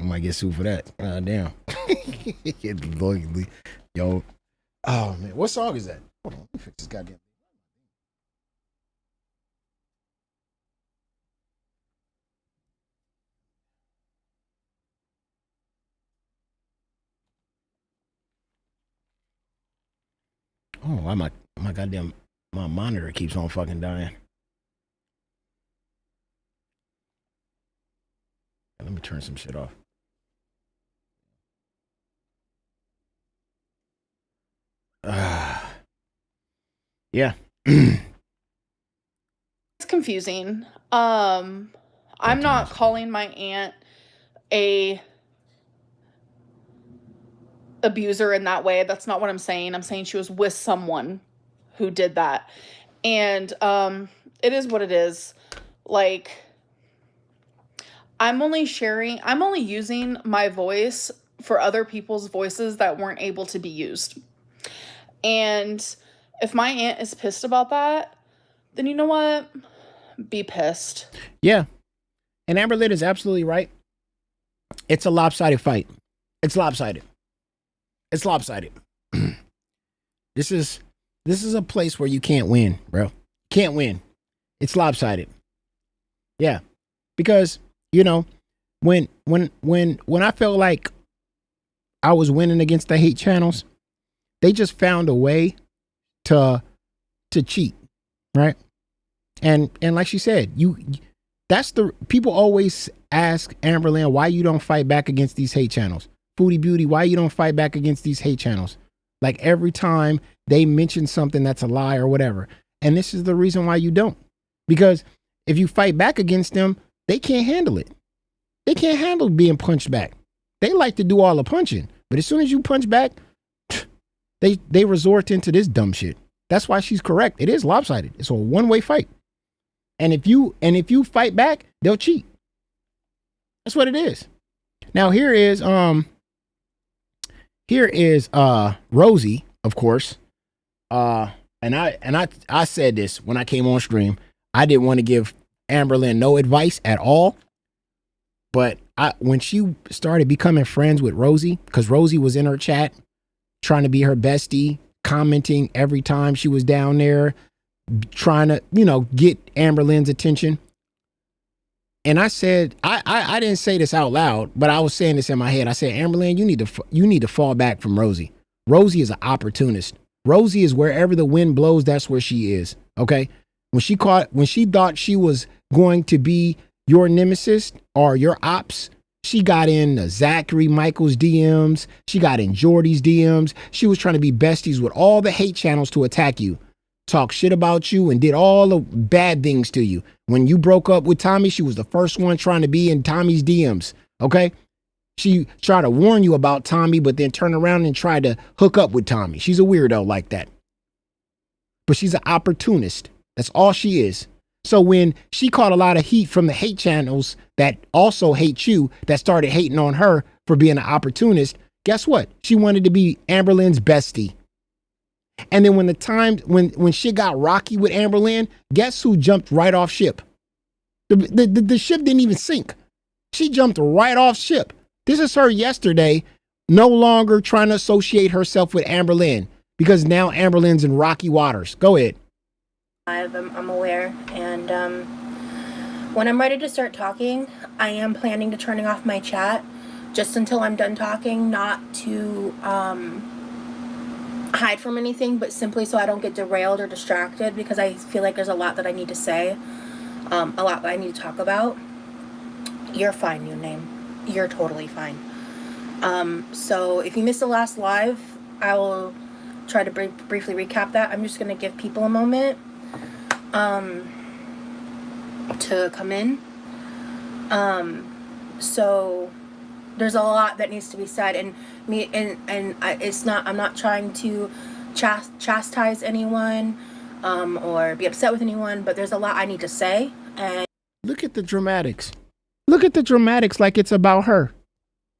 might get sued for that. Damn. Yo. Oh man. What song is that? Hold on. Let me fix this goddamn. Oh, why my goddamn monitor keeps on fucking dying. Let me turn some shit off. Yeah. It's confusing. I'm not calling my aunt a abuser in that way. That's not what I'm saying. I'm saying she was with someone who did that. And it is what it is. Like, I'm only using my voice for other people's voices that weren't able to be used. And if my aunt is pissed about that, then you know what? Be pissed. Yeah. And Amberlynn is absolutely right. It's a lopsided fight. It's lopsided. It's lopsided. This is a place where you can't win, bro. Can't win. It's lopsided. Yeah. Because, you know, when I felt like I was winning against the hate channels, they just found a way to cheat, right? And like she said, people always ask Amberlynn why you don't fight back against these hate channels. Foodie Beauty, why you don't fight back against these hate channels? Like, every time they mention something that's a lie or whatever. And this is the reason why you don't. Because if you fight back against them, they can't handle it. They can't handle being punched back. They like to do all the punching. But as soon as you punch back, they resort into this dumb shit. That's why she's correct. It is lopsided. It's a one-way fight. And if you fight back, they'll cheat. That's what it is. Now here is Rosie, of course. And I said this when I came on stream. I didn't want to give Amberlynn no advice at all. But when she started becoming friends with Rosie, because Rosie was in her chat trying to be her bestie, commenting every time she was down there, trying to, get Amberlynn's attention. And I said, I didn't say this out loud, but I was saying this in my head. I said, Amberlynn, you need to fall back from Rosie. Rosie is an opportunist. Rosie is wherever the wind blows, that's where she is. Okay. When she thought she was going to be your nemesis or your ops, she got in Zachary Michael's DMs. She got in Jordy's DMs. She was trying to be besties with all the hate channels to attack you, talk shit about you, and did all the bad things to you. When you broke up with Tommy, she was the first one trying to be in Tommy's DMs. Okay. She tried to warn you about Tommy, but then turned around and tried to hook up with Tommy. She's a weirdo like that. But she's an opportunist. That's all she is. So when she caught a lot of heat from the hate channels that also hate you, that started hating on her for being an opportunist, guess what? She wanted to be Amberlynn's bestie. And then when shit got rocky with Amberlynn, guess who jumped right off ship? The ship didn't even sink. She jumped right off ship. This is her yesterday, no longer trying to associate herself with Amberlynn because now Amberlynn's in rocky waters. Go ahead. I'm aware, and when I'm ready to start talking, I am planning to turning off my chat just until I'm done talking, not to hide from anything, but simply so I don't get derailed or distracted, because I feel like there's a lot that I need to say, a lot that I need to talk about. You're fine, new name. You're totally fine. So if you missed the last live, I will try to briefly recap that. I'm just going to give people a moment to come in. So there's a lot that needs to be said, and I'm not trying to chastise anyone or be upset with anyone, but there's a lot I need to say. And look at the dramatics. Look at the dramatics like it's about her.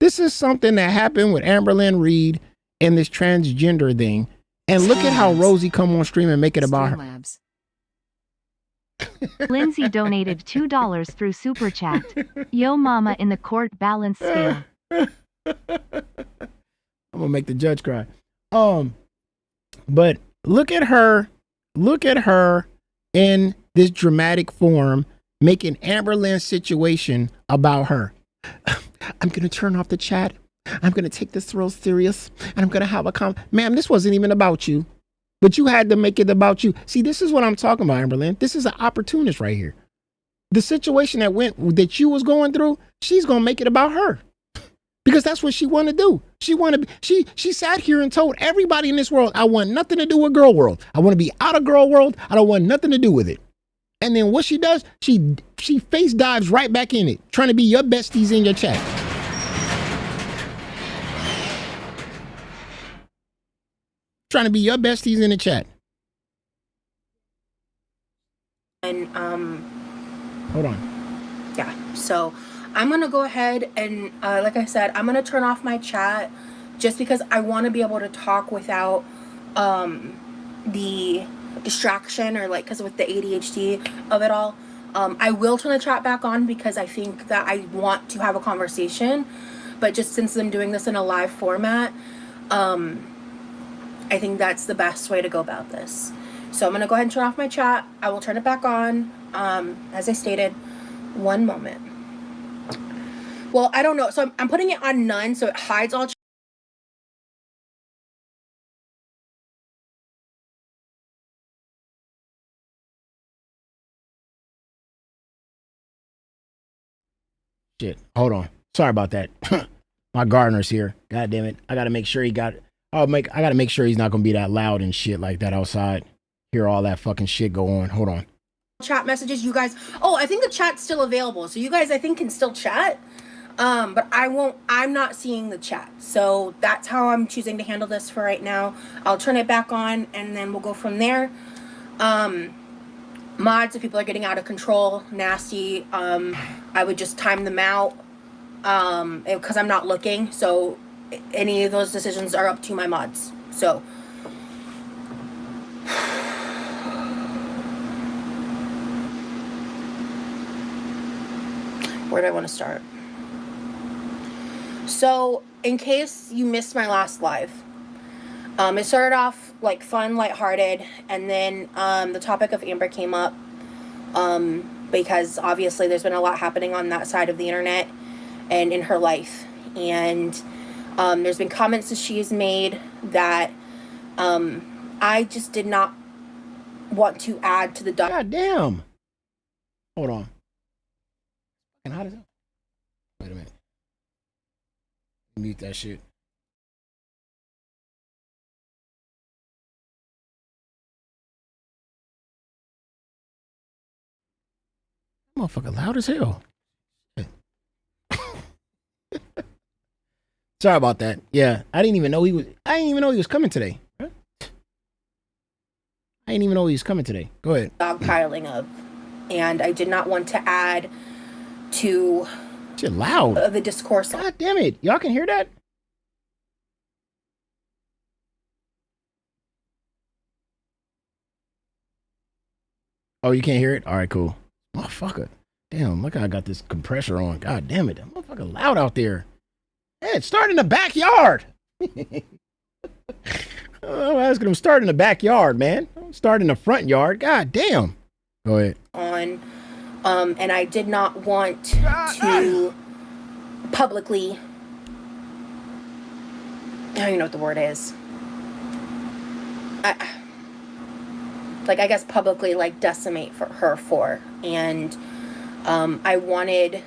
This is something that happened with Amberlynn Reed and this transgender thing. And look at how Rosie come on stream and make it about her. Lindsay donated $2 through Super Chat. Yo mama in the court balance scale. I'm gonna make the judge cry. But look at her in this dramatic form, making Amberlynn's situation about her. I'm gonna turn off the chat. I'm gonna take this real serious, and I'm gonna have a ma'am, this wasn't even about you, but you had to make it about you. See, this is what I'm talking about, Amberlynn. This is an opportunist right here. The situation that you was going through, she's gonna make it about her. Because that's what she wanted to do. She sat here and told everybody in this world, I want nothing to do with girl world. I want to be out of girl world. I don't want nothing to do with it. And then what she does, she face dives right back in it, trying to be your besties in your chat. Trying to be your besties in the chat. And hold on. Yeah, so I'm gonna go ahead and like I said, I'm gonna turn off my chat just because I want to be able to talk without the distraction, or like, because with the ADHD of it all. I will turn the chat back on because I think that I want to have a conversation, but just since I'm doing this in a live format, I think that's the best way to go about this. So I'm gonna go ahead and turn off my chat. I will turn it back on, as I stated. One moment. Well, I don't know. So I'm putting it on none, so it hides all. Shit. Hold on. Sorry about that. My gardener's here. God damn it. I gotta make sure I gotta make sure he's not gonna be that loud and shit like that outside. Hear all that fucking shit go on. Hold on. Chat messages, you guys. Oh, I think the chat's still available. So you guys, I think, can still chat. But I'm not seeing the chat. So that's how I'm choosing to handle this for right now. I'll turn it back on and then we'll go from there. Mods, if people are getting out of control, nasty, I would just time them out, because I'm not looking. So any of those decisions are up to my mods. So where do I want to start? So in case you missed my last live, it started off like fun, lighthearted, and then the topic of Amber came up, because obviously there's been a lot happening on that side of the internet and in her life, and there's been comments that she has made that I just did not want to add to the God damn. Hold on. And how does it? Wait a minute. Mute that shit. Motherfucker loud as hell. Sorry about that. Yeah, I didn't even know he was coming today. I didn't even know he was coming today. Go ahead. Dogpiling of, and I did not want to add to shit loud the discourse. God damn it. Y'all can hear that? Oh, you can't hear it? All right, cool. Motherfucker. Damn, look how I got this compressor on. God damn it. That motherfucker loud out there. Hey, it's starting in the backyard. I'm asking him start in the backyard, man. Start in the front yard. God damn. Go ahead. On, and I did not want to publicly, I don't even know what the word is. I guess publicly, like, decimate for her for. And I wanted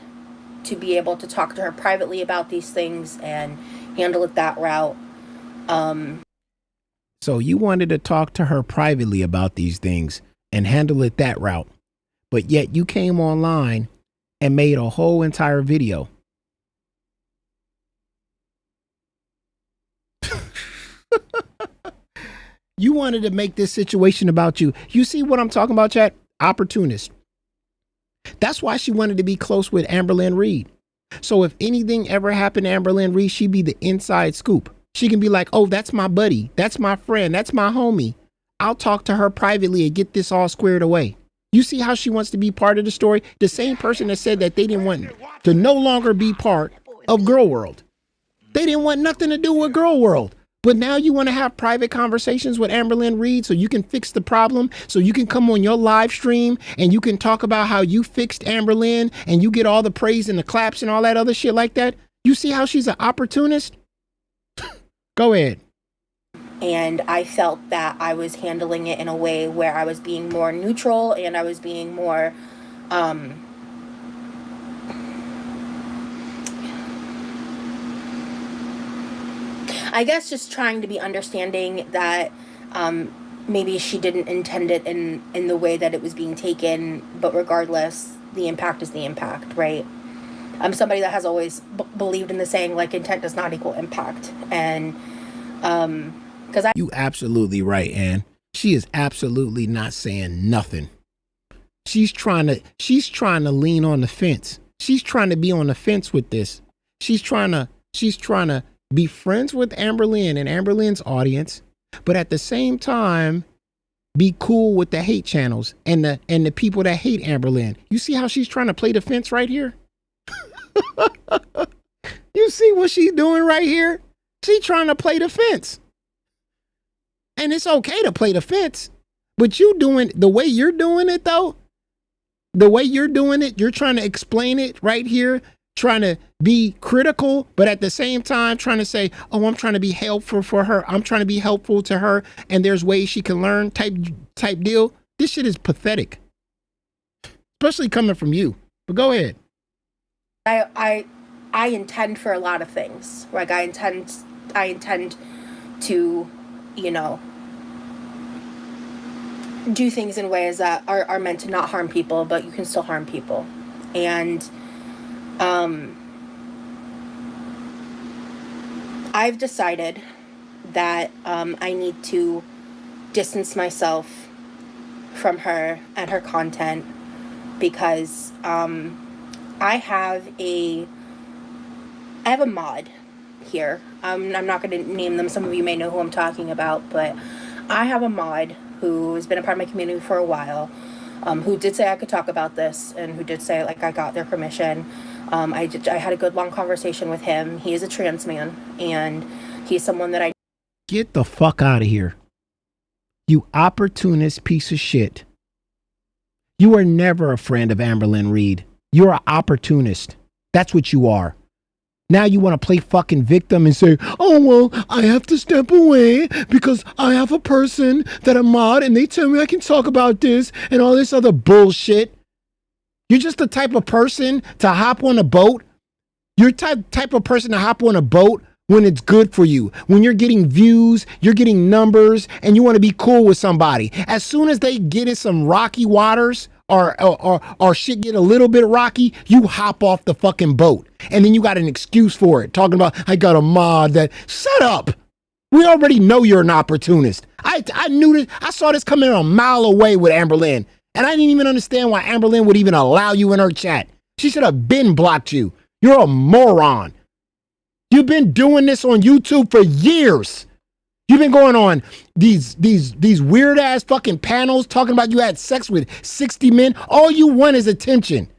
to be able to talk to her privately about these things and handle it that route. So you wanted to talk to her privately about these things and handle it that route, but yet you came online and made a whole entire video. You wanted to make this situation about you. You see what I'm talking about, chat? Opportunist. That's why she wanted to be close with Amberlynn Reed. So if anything ever happened to Amberlynn Reed, she'd be the inside scoop. She can be like, oh, that's my buddy. That's my friend. That's my homie. I'll talk to her privately and get this all squared away. You see how she wants to be part of the story? The same person that said that they didn't want to no longer be part of Girl World. They didn't want nothing to do with Girl World. But now you want to have private conversations with Amberlynn Reed so you can fix the problem, so you can come on your live stream and you can talk about how you fixed Amberlynn and you get all the praise and the claps and all that other shit like that. You see how she's an opportunist? Go ahead. And I felt that I was handling it in a way where I was being more neutral and I was being more, I guess just trying to be understanding that maybe she didn't intend it in the way that it was being taken, but regardless, the impact is the impact, right? I'm somebody that has always believed in the saying, like, intent does not equal impact. And because You absolutely right, Ann. She is absolutely not saying nothing. She's trying to lean on the fence. She's trying to be on the fence with this. She's trying to be friends with Amberlynn and Amberlynn's audience, but at the same time, be cool with the hate channels and the people that hate Amberlynn. You see how she's trying to play the fence right here? You see what she's doing right here? She's trying to play the fence. And it's okay to play the fence, but you doing the way you're doing it though, the way you're doing it, you're trying to explain it right here, trying to be critical, but at the same time trying to say, oh, I'm trying to be helpful for her. I'm trying to be helpful to her. And there's ways she can learn type deal. This shit is pathetic, especially coming from you, but go ahead. I intend for a lot of things. Like I intend to, you know, do things in ways that are meant to not harm people, but you can still harm people. And I've decided that I need to distance myself from her and her content because I have a mod here. I'm not going to name them. Some of you may know who I'm talking about, but I have a mod who has been a part of my community for a while, who did say I could talk about this and who did say, like, I got their permission. I had a good long conversation with him. He is a trans man, and he's someone that I... Get the fuck out of here. You opportunist piece of shit. You are never a friend of Amberlynn Reed. You're an opportunist. That's what you are. Now you want to play fucking victim and say, oh, well, I have to step away because I have a person that I'm mod and they tell me I can talk about this and all this other bullshit. You're just the type of person to hop on a boat. You're type of person to hop on a boat when it's good for you. When you're getting views, you're getting numbers, and you want to be cool with somebody. As soon as they get in some rocky waters, or shit get a little bit rocky, you hop off the fucking boat. And then you got an excuse for it. Talking about, I got a mod that... Shut up! We already know you're an opportunist. I knew this. I saw this coming a mile away with Amberlynn. And I didn't even understand why Amberlynn would even allow you in her chat. She should have been blocked you. You're a moron. You've been doing this on YouTube for years. You've been going on these weird ass fucking panels talking about you had sex with 60 men. All you want is attention.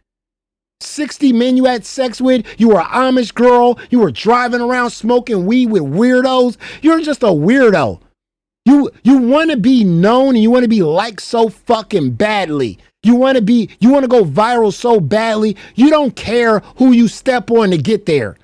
60 men you had sex with. You were an Amish girl. You were driving around smoking weed with weirdos. You're just a weirdo. You want to be known and you want to be liked so fucking badly. You want to go viral so badly. You don't care who you step on to get there.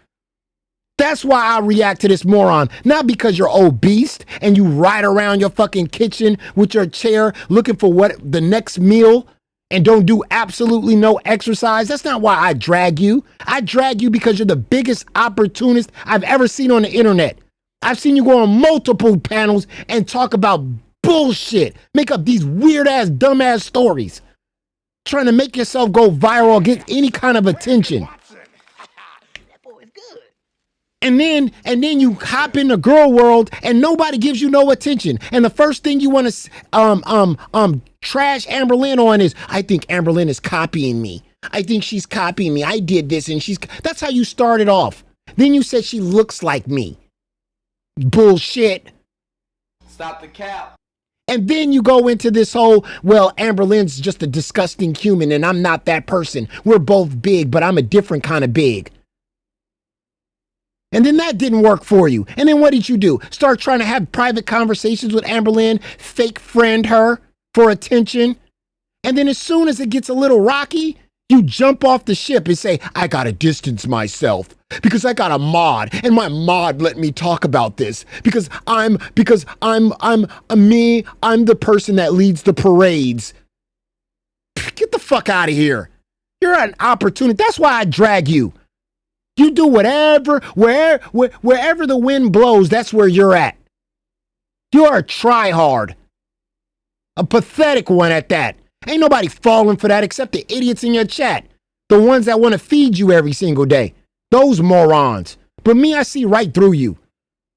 That's why I react to this moron. Not because you're obese and you ride around your fucking kitchen with your chair looking for what the next meal and don't do absolutely no exercise. That's not why I drag you. I drag you because you're the biggest opportunist I've ever seen on the internet. I've seen you go on multiple panels and talk about bullshit. Make up these weird ass, dumb ass stories. Trying to make yourself go viral or get any kind of attention. That boy is good. And then you hop in the girl world and nobody gives you no attention. And the first thing you want to trash Amberlynn on is, I think Amberlynn is copying me. I think she's copying me. I did this and that's how you started off. Then you said she looks like me. Bullshit. Stop the cap. And then you go into this whole, well, Amberlynn's just a disgusting human and I'm not that person. We're both big, but I'm a different kind of big. And then that didn't work for you. And then what did you do? Start trying to have private conversations with Amberlynn, fake friend her for attention. And then as soon as it gets a little rocky, you jump off the ship and say, I gotta distance myself because I got a mod and my mod let me talk about this because I'm the person that leads the parades. Get the fuck out of here. You're an opportunity. That's why I drag you. You do whatever, wherever the wind blows, that's where you're at. You're a tryhard. A pathetic one at that. Ain't nobody falling for that except the idiots in your chat. The ones that want to feed you every single day. Those morons. But me, I see right through you.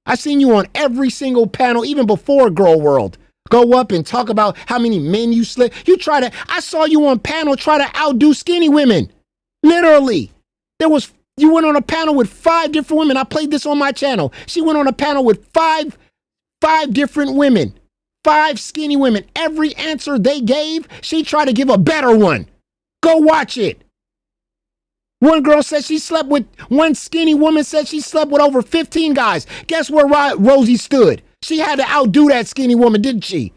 I seen you on every single panel, even before Girl World. Go up and talk about how many men you slit. I saw you on panel try to outdo skinny women. Literally. You went on a panel with 5 different women. I played this on my channel. She went on a panel with five different women. 5 skinny women. Every answer they gave, she tried to give a better one. Go watch it. One skinny woman said she slept with over 15 guys. Guess where Rosie stood? She had to outdo that skinny woman, didn't she?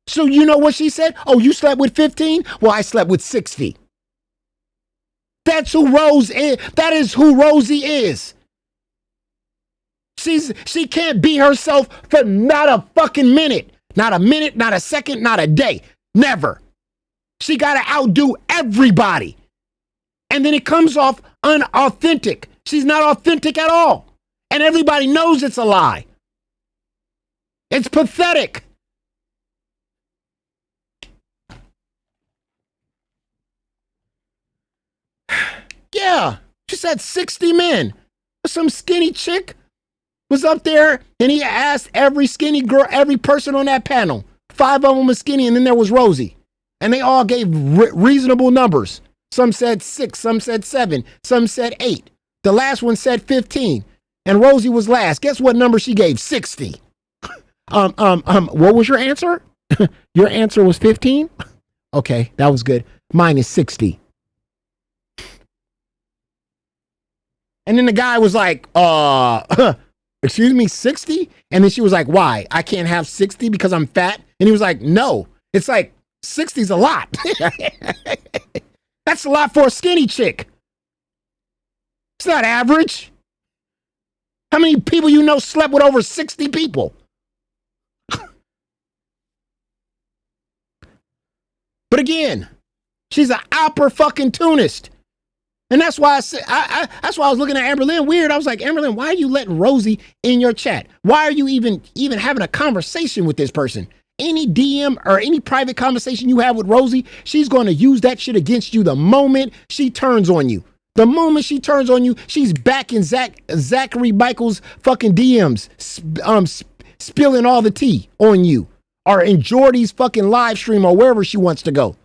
So you know what she said? Oh, you slept with 15? Well, I slept with 60. That's who Rose is. That is who Rosie is. She can't be herself for not a fucking minute. Not a minute, not a second, not a day. Never. She got to outdo everybody. And then it comes off unauthentic. She's not authentic at all. And everybody knows it's a lie. It's pathetic. Yeah, she said 60 men. Some skinny chick was up there and he asked every skinny girl, every person on that panel. 5 of them were skinny and then there was Rosie. And they all gave reasonable numbers. Some said 6, some said 7, some said 8. The last one said 15. And Rosie was last. Guess what number she gave? 60. What was your answer? Your answer was 15? Okay, that was good. Mine is 60. And then the guy was like, excuse me, 60? And then she was like, why? I can't have 60 because I'm fat? And he was like, no. It's like, 60's a lot. That's a lot for a skinny chick. It's not average. How many people you know slept with over 60 people? But again, she's an opportunist. And that's why that's why I was looking at Amberlynn weird. I was like, Amberlynn, why are you letting Rosie in your chat? Why are you even having a conversation with this person? Any DM or any private conversation you have with Rosie, she's going to use that shit against you the moment she turns on you. The moment she turns on you, she's back in Zachary Michael's fucking DMs, spilling all the tea on you, or in Jordy's fucking live stream or wherever she wants to go.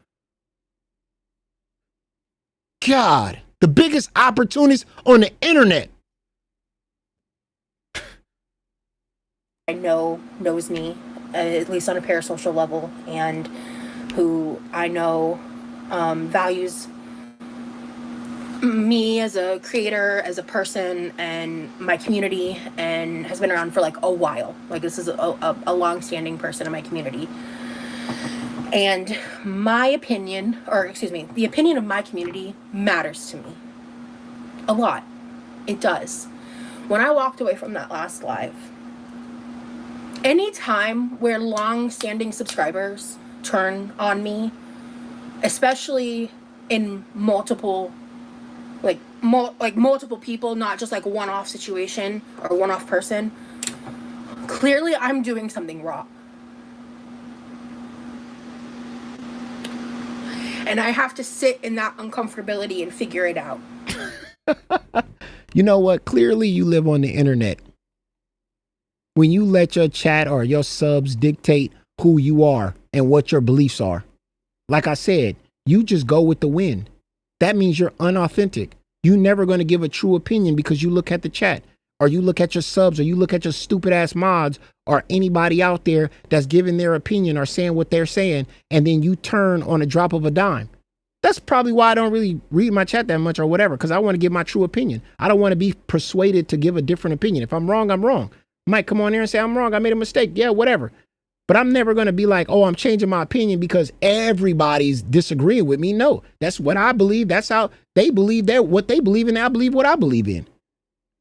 God, the biggest opportunist on the internet. I know knows me, at least on a parasocial level, and who I know values me as a creator, as a person, and my community, and has been around for like a while. Like this is a long-standing person in my community. And my opinion, or excuse me, the opinion of my community matters to me a lot. It does. When I walked away from that last live, any time where long-standing subscribers turn on me, especially in multiple multiple people, not just like one-off situation or one-off person, clearly I'm doing something wrong. And I have to sit in that uncomfortability and figure it out. You know what? Clearly you live on the internet. When you let your chat or your subs dictate who you are and what your beliefs are, like I said, you just go with the wind. That means you're unauthentic. You're never going to give a true opinion because you look at the chat, or you look at your subs, or you look at your stupid ass mods, or anybody out there that's giving their opinion or saying what they're saying, and then you turn on a drop of a dime. That's probably why I don't really read my chat that much or whatever, because I want to give my true opinion. I don't want to be persuaded to give a different opinion. If I'm wrong, I'm wrong. Might come on here and say I'm wrong, I made a mistake. Yeah, whatever. But I'm never going to be like, oh, I'm changing my opinion because everybody's disagreeing with me. No, that's what I believe. That's how they believe. That what they believe in. I believe what I believe in.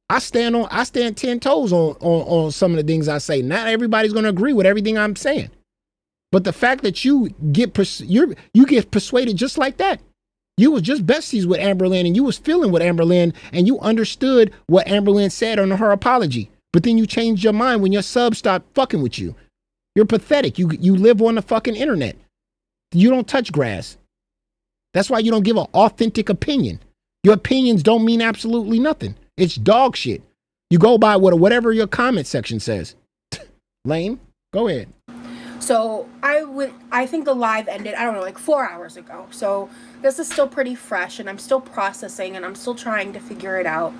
I stand 10 toes on some of the things I say. Not everybody's going to agree with everything I'm saying. But the fact that you get persuaded just like that. You was just besties with Amberlynn, and you was feeling with Amberlynn, and you understood what Amberlynn said on her apology. But then you changed your mind when your subs stopped fucking with you. You're pathetic. You live on the fucking internet. You don't touch grass. That's why you don't give an authentic opinion. Your opinions don't mean absolutely nothing. It's dog shit. You go by whatever your comment section says. Lame, go ahead. So I think the live ended, I don't know, like 4 hours ago. So this is still pretty fresh, and I'm still processing, and I'm still trying to figure it out.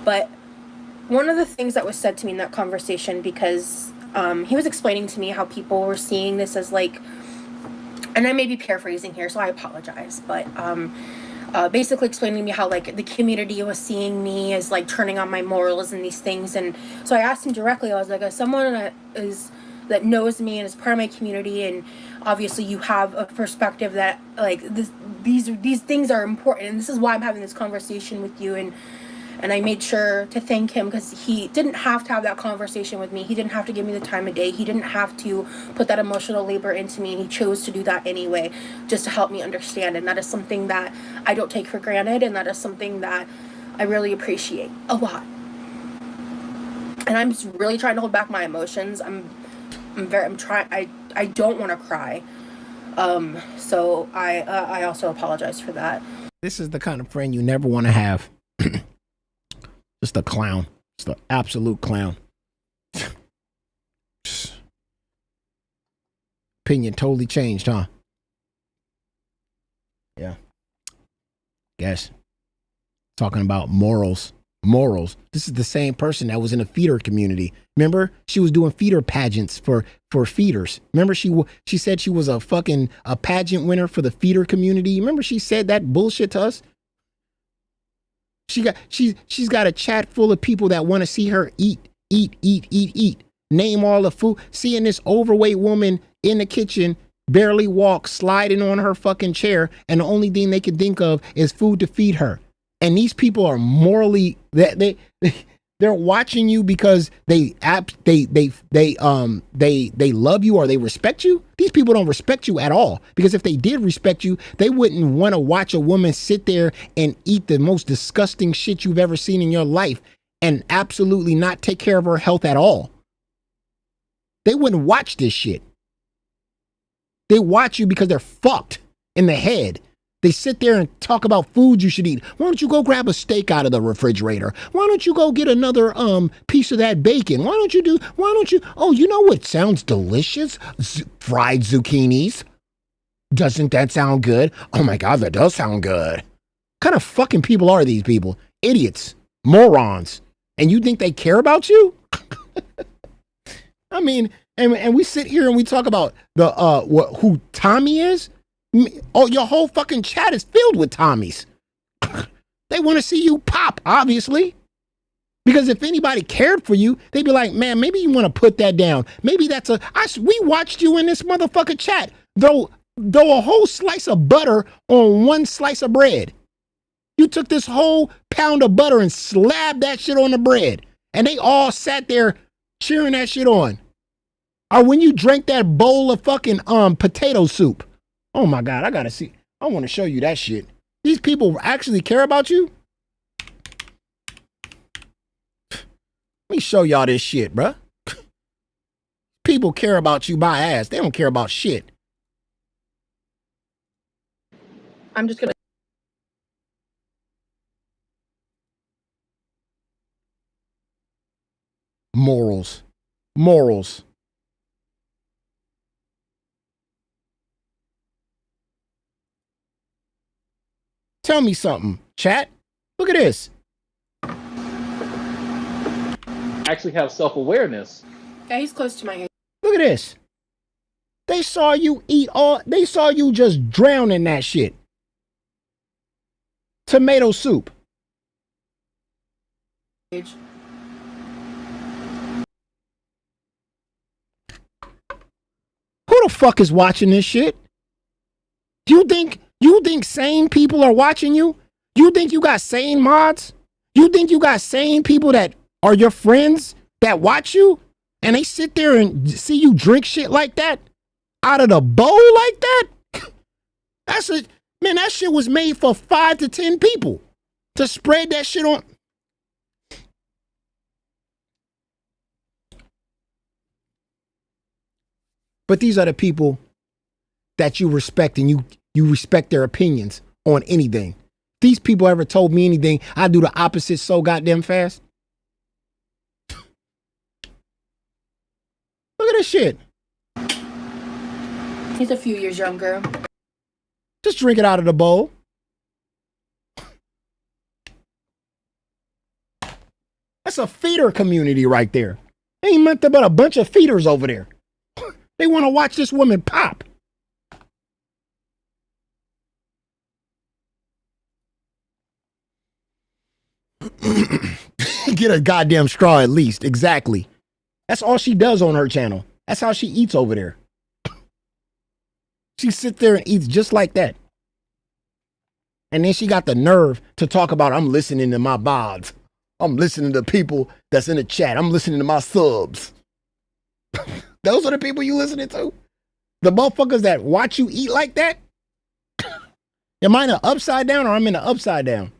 But one of the things that was said to me in that conversation, because he was explaining to me how people were seeing this as like, and I may be paraphrasing here, so I apologize, but basically explaining to me how like the community was seeing me as like turning on my morals and these things. And so I asked him directly, I was like, as someone that knows me and is part of my community, and obviously you have a perspective that like these things are important, and this is why I'm having this conversation with you. And I made sure to thank him, because he didn't have to have that conversation with me. He didn't have to give me the time of day. He didn't have to put that emotional labor into me, and he chose to do that anyway, just to help me understand. And that is something that I don't take for granted, and that is something that I really appreciate a lot. And I'm just really trying to hold back my emotions. I'm trying. I don't want to cry. So I also apologize for that. This is the kind of friend you never want to have. Just a clown. Just an absolute clown. Opinion totally changed, huh? Yeah. Guess. Talking about morals. This is the same person that was in a feeder community. Remember? She was doing feeder pageants for feeders. Remember she said she was a pageant winner for the feeder community. Remember she said that bullshit to us? She's got a chat full of people that want to see her eat. Name all the food. Seeing this overweight woman in the kitchen, barely walk, sliding on her fucking chair, and the only thing they can think of is food to feed her. And these people are morally they're watching you because they love you or they respect you. These people don't respect you at all, because if they did respect you, they wouldn't want to watch a woman sit there and eat the most disgusting shit you've ever seen in your life and absolutely not take care of her health at all. They wouldn't watch this shit. They watch you because they're fucked in the head. They sit there and talk about food you should eat. Why don't you go grab a steak out of the refrigerator? Why don't you go get another piece of that bacon? Oh, you know what sounds delicious? Fried zucchinis. Doesn't that sound good? Oh my God, that does sound good. What kind of fucking people are these people? Idiots. Morons. And you think they care about you? I mean, and we sit here and we talk about who Tommy is. Oh, your whole fucking chat is filled with Tommies. They want to see you pop, obviously. Because if anybody cared for you, they'd be like, man, maybe you want to put that down. Maybe that's we watched you in this motherfucking chat. Throw a whole slice of butter on one slice of bread. You took this whole pound of butter and slapped that shit on the bread. And they all sat there cheering that shit on. Or when you drank that bowl of fucking potato soup. Oh my God, I gotta see. I want to show you that shit. These people actually care about you? Let me show y'all this shit, bruh. People care about you by ass. They don't care about shit. I'm just gonna. Morals. Morals. Tell me something, chat. Look at this. Actually have self-awareness. Yeah, he's close to my age. Look at this. They saw you they saw you just drown in that shit. Tomato soup. Age. Who the fuck is watching this shit? You think sane people are watching you? You think you got sane mods? You think you got sane people that are your friends that watch you? And they sit there and see you drink shit like that? Out of the bowl like that? Man, that shit was made for 5 to 10 people to spread that shit on. But these are the people that you respect, and you respect their opinions on anything. These people ever told me anything, I do the opposite so goddamn fast. Look at this shit. He's a few years younger. Just drink it out of the bowl. That's a feeder community right there. Ain't nothing but a bunch of feeders over there. They want to watch this woman pop. Get a goddamn straw at least. Exactly. That's all she does on her channel. That's how she eats over there. She sits there and eats just like that. And then she got the nerve to talk about, I'm listening to my bods. I'm listening to people that's in the chat. I'm listening to my subs. Those are the people you listening to? The motherfuckers that watch you eat like that? Am I in the upside down or I'm in the upside down?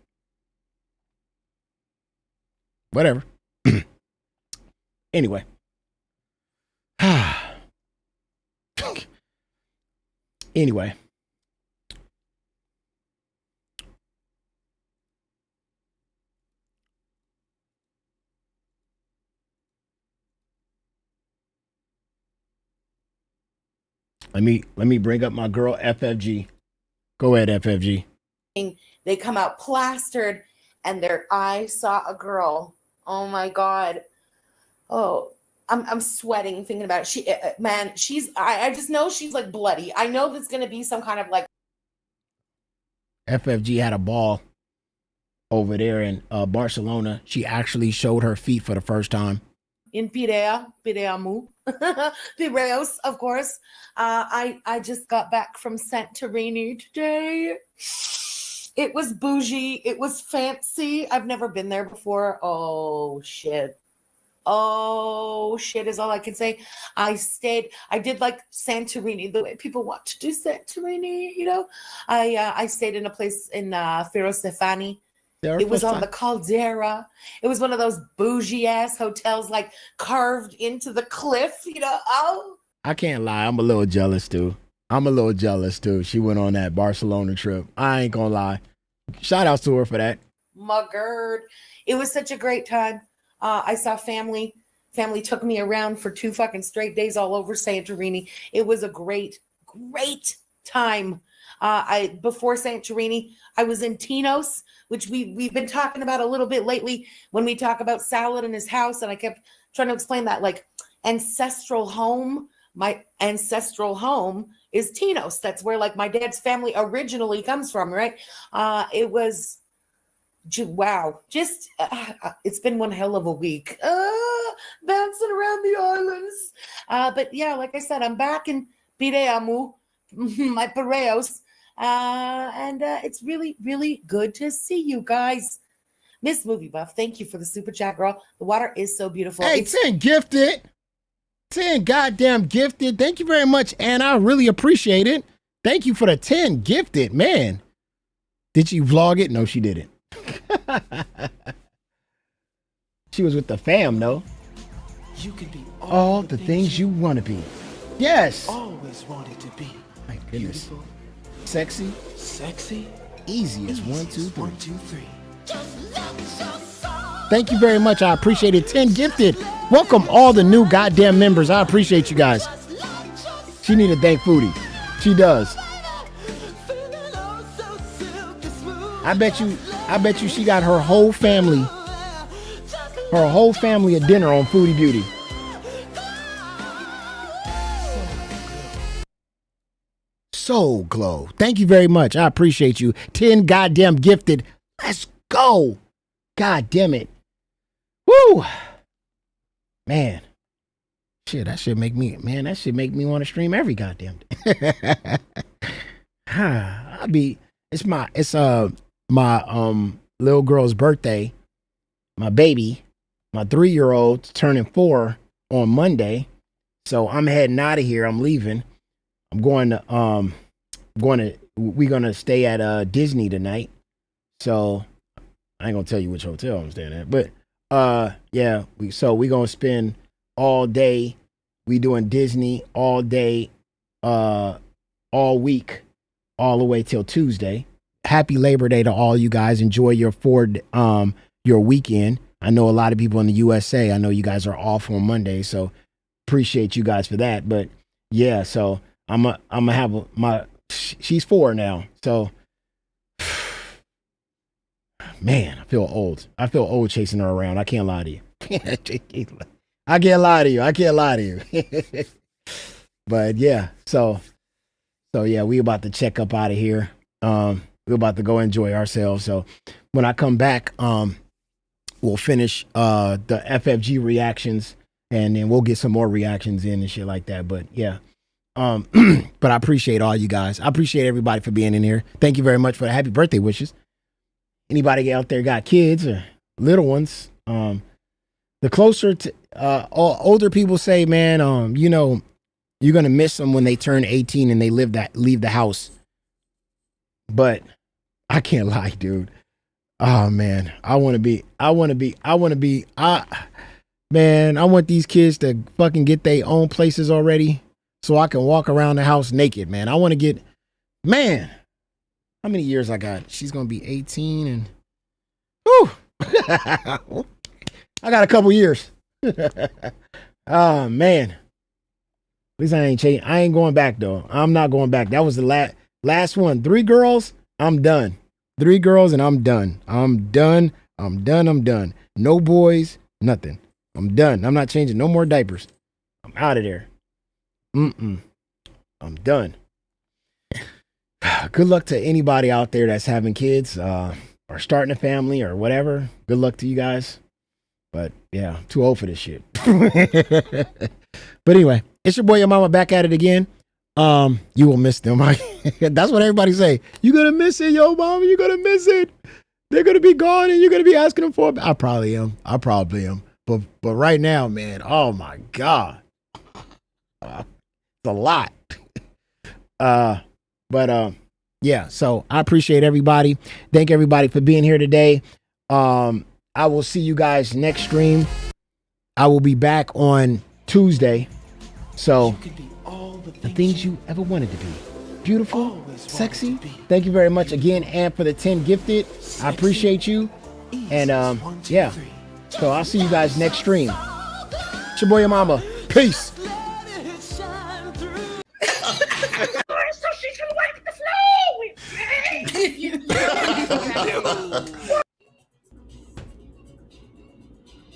Whatever. Anyway. Anyway. Let me bring up my girl FFG. Go ahead, FFG. They come out plastered and their eye saw a girl. Oh my God. Oh, I'm sweating thinking about it. I just know she's like bloody. I know there's going to be some kind of like. FFG had a ball over there in Barcelona. She actually showed her feet for the first time. In Pireamu, Piraeus, of course. I just got back from Santorini today. It was bougie. It was fancy. I've never been there before. Oh, shit. Oh, shit is all I can say. I did like Santorini, the way people want to do Santorini, you know. I stayed in a place in Firosefani. It was on the Caldera. It was one of those bougie ass hotels, like carved into the cliff, you know. Oh, I can't lie. I'm a little jealous too. She went on that Barcelona trip. I ain't gonna lie. Shout outs to her for that. My gird. It was such a great time. I saw family. Family took me around for 2 fucking straight days all over Santorini. It was a great, great time. Before Santorini, I was in Tinos, which we've been talking about a little bit lately when we talk about Salad in his house, and I kept trying to explain that, like, ancestral home. My ancestral home is Tinos. That's where, like, my dad's family originally comes from, right? It was wow, just it's been one hell of a week. Bouncing around the islands. But yeah, like I said, I'm back in Pireamu, my Piraeus. And it's really, really good to see you guys. Miss Movie Buff, thank you for the super chat, girl. The water is so beautiful. Hey, 10 gifted. 10 goddamn gifted. Thank you very much, and I really appreciate it. Thank you for the 10 gifted, man. Did she vlog it? No, she didn't. She was with the fam, though. You can be All the things you want to be. Yes. always wanted to be. My goodness. Beautiful, Sexy. sexy, Easy as 1, 2, 3. 1, 2, 3. Thank you very much. I appreciate it. 10 gifted. Welcome all the new goddamn members. I appreciate you guys. She need to thank Foodie. She does. I bet you she got her whole family at dinner on Foodie Beauty. So glow. Thank you very much. I appreciate you. 10 goddamn gifted. Let's go. God damn it. Woo. Man. Shit, that should make me want to stream every goddamn day. It's my little girl's birthday. My baby, my 3-year-old turning 4 on Monday. So I'm heading out of here. I'm leaving. I'm we're gonna stay at Disney tonight. So I ain't gonna tell you which hotel I'm staying at, but yeah, we're gonna spend all day. We doing Disney all day, all week, all the way till Tuesday. Happy Labor Day to all you guys. Enjoy your weekend. I know a lot of people in the USA. I know you guys are off on Monday, so appreciate you guys for that. But yeah, so I'm gonna have she's 4 now, so man, I feel old. I feel old chasing her around. I can't lie to you. I can't lie to you. But yeah, so yeah, we about to check up out of here. We're about to go enjoy ourselves. So when I come back, we'll finish the FFG reactions, and then we'll get some more reactions in and shit like that. But yeah. But I appreciate all you guys. I appreciate everybody for being in here. Thank you very much for the happy birthday wishes. Anybody out there got kids or little ones? The closer to older people say, man, you know, you're gonna miss them when they turn 18 and they leave the house. But I can't lie, dude. Oh man, I want these kids to fucking get their own places already, so I can walk around the house naked, man. I want to get, man, how many years I got? She's going to be 18 and, whew. I got a couple years. Oh, man. At least I ain't changing. I ain't going back, though. I'm not going back. That was the last one. 3 girls, I'm done. 3 girls and I'm done. I'm done. No boys, nothing. I'm done. I'm not changing no more diapers. I'm out of there. I'm done. Good luck to anybody out there that's having kids or starting a family or whatever. Good luck to you guys. But yeah, I'm too old for this shit. But anyway, it's your boy, your mama, back at it again. You will miss them. That's what everybody say. You're gonna miss it, yo, mama. You're gonna miss it. They're gonna be gone, and you're gonna be asking them for it. I probably am. But right now, man, oh my god, it's a lot. Yeah. So I appreciate everybody. Thank everybody for being here today. I will see you guys next stream. I will be back on Tuesday. So the things you ever wanted to be. Beautiful, sexy. Thank you very much again, and for the 10 gifted. I appreciate you. And yeah. So I'll see you guys next stream. It's your boy, your mama. Peace.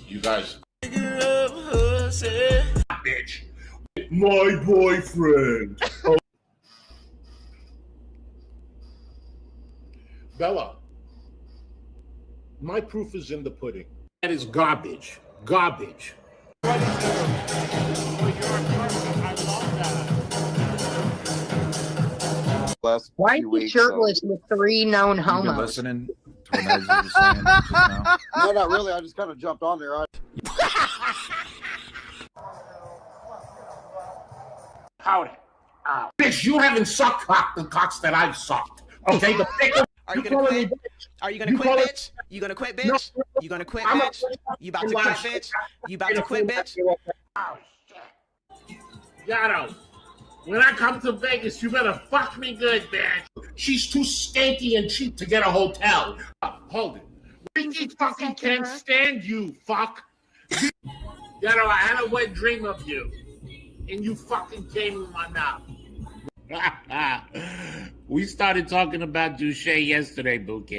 You guys. Bitch. My boyfriend. Oh. Bella. My proof is in the pudding. That is garbage. Garbage. Why is he shirtless with 3 known homos? Listening to what Nigel was saying just now? No, not really. I just kind of jumped on there. Howdy. Bitch, you haven't sucked the cocks that I've sucked. Okay? The pickle. Are you gonna quit? Are you gonna quit, bitch? You gonna quit, bitch? You gonna quit, bitch? You about to quit, bitch? You about to quit, bitch? Oh, shit. Gato, when I come to Vegas, you better fuck me good, bitch. She's too skanky and cheap to get a hotel. Hold it. We fucking can't stand you, fuck. Gato, I had a wet dream of you. And you fucking came in my mouth. We started talking about Douche yesterday, Bouquet.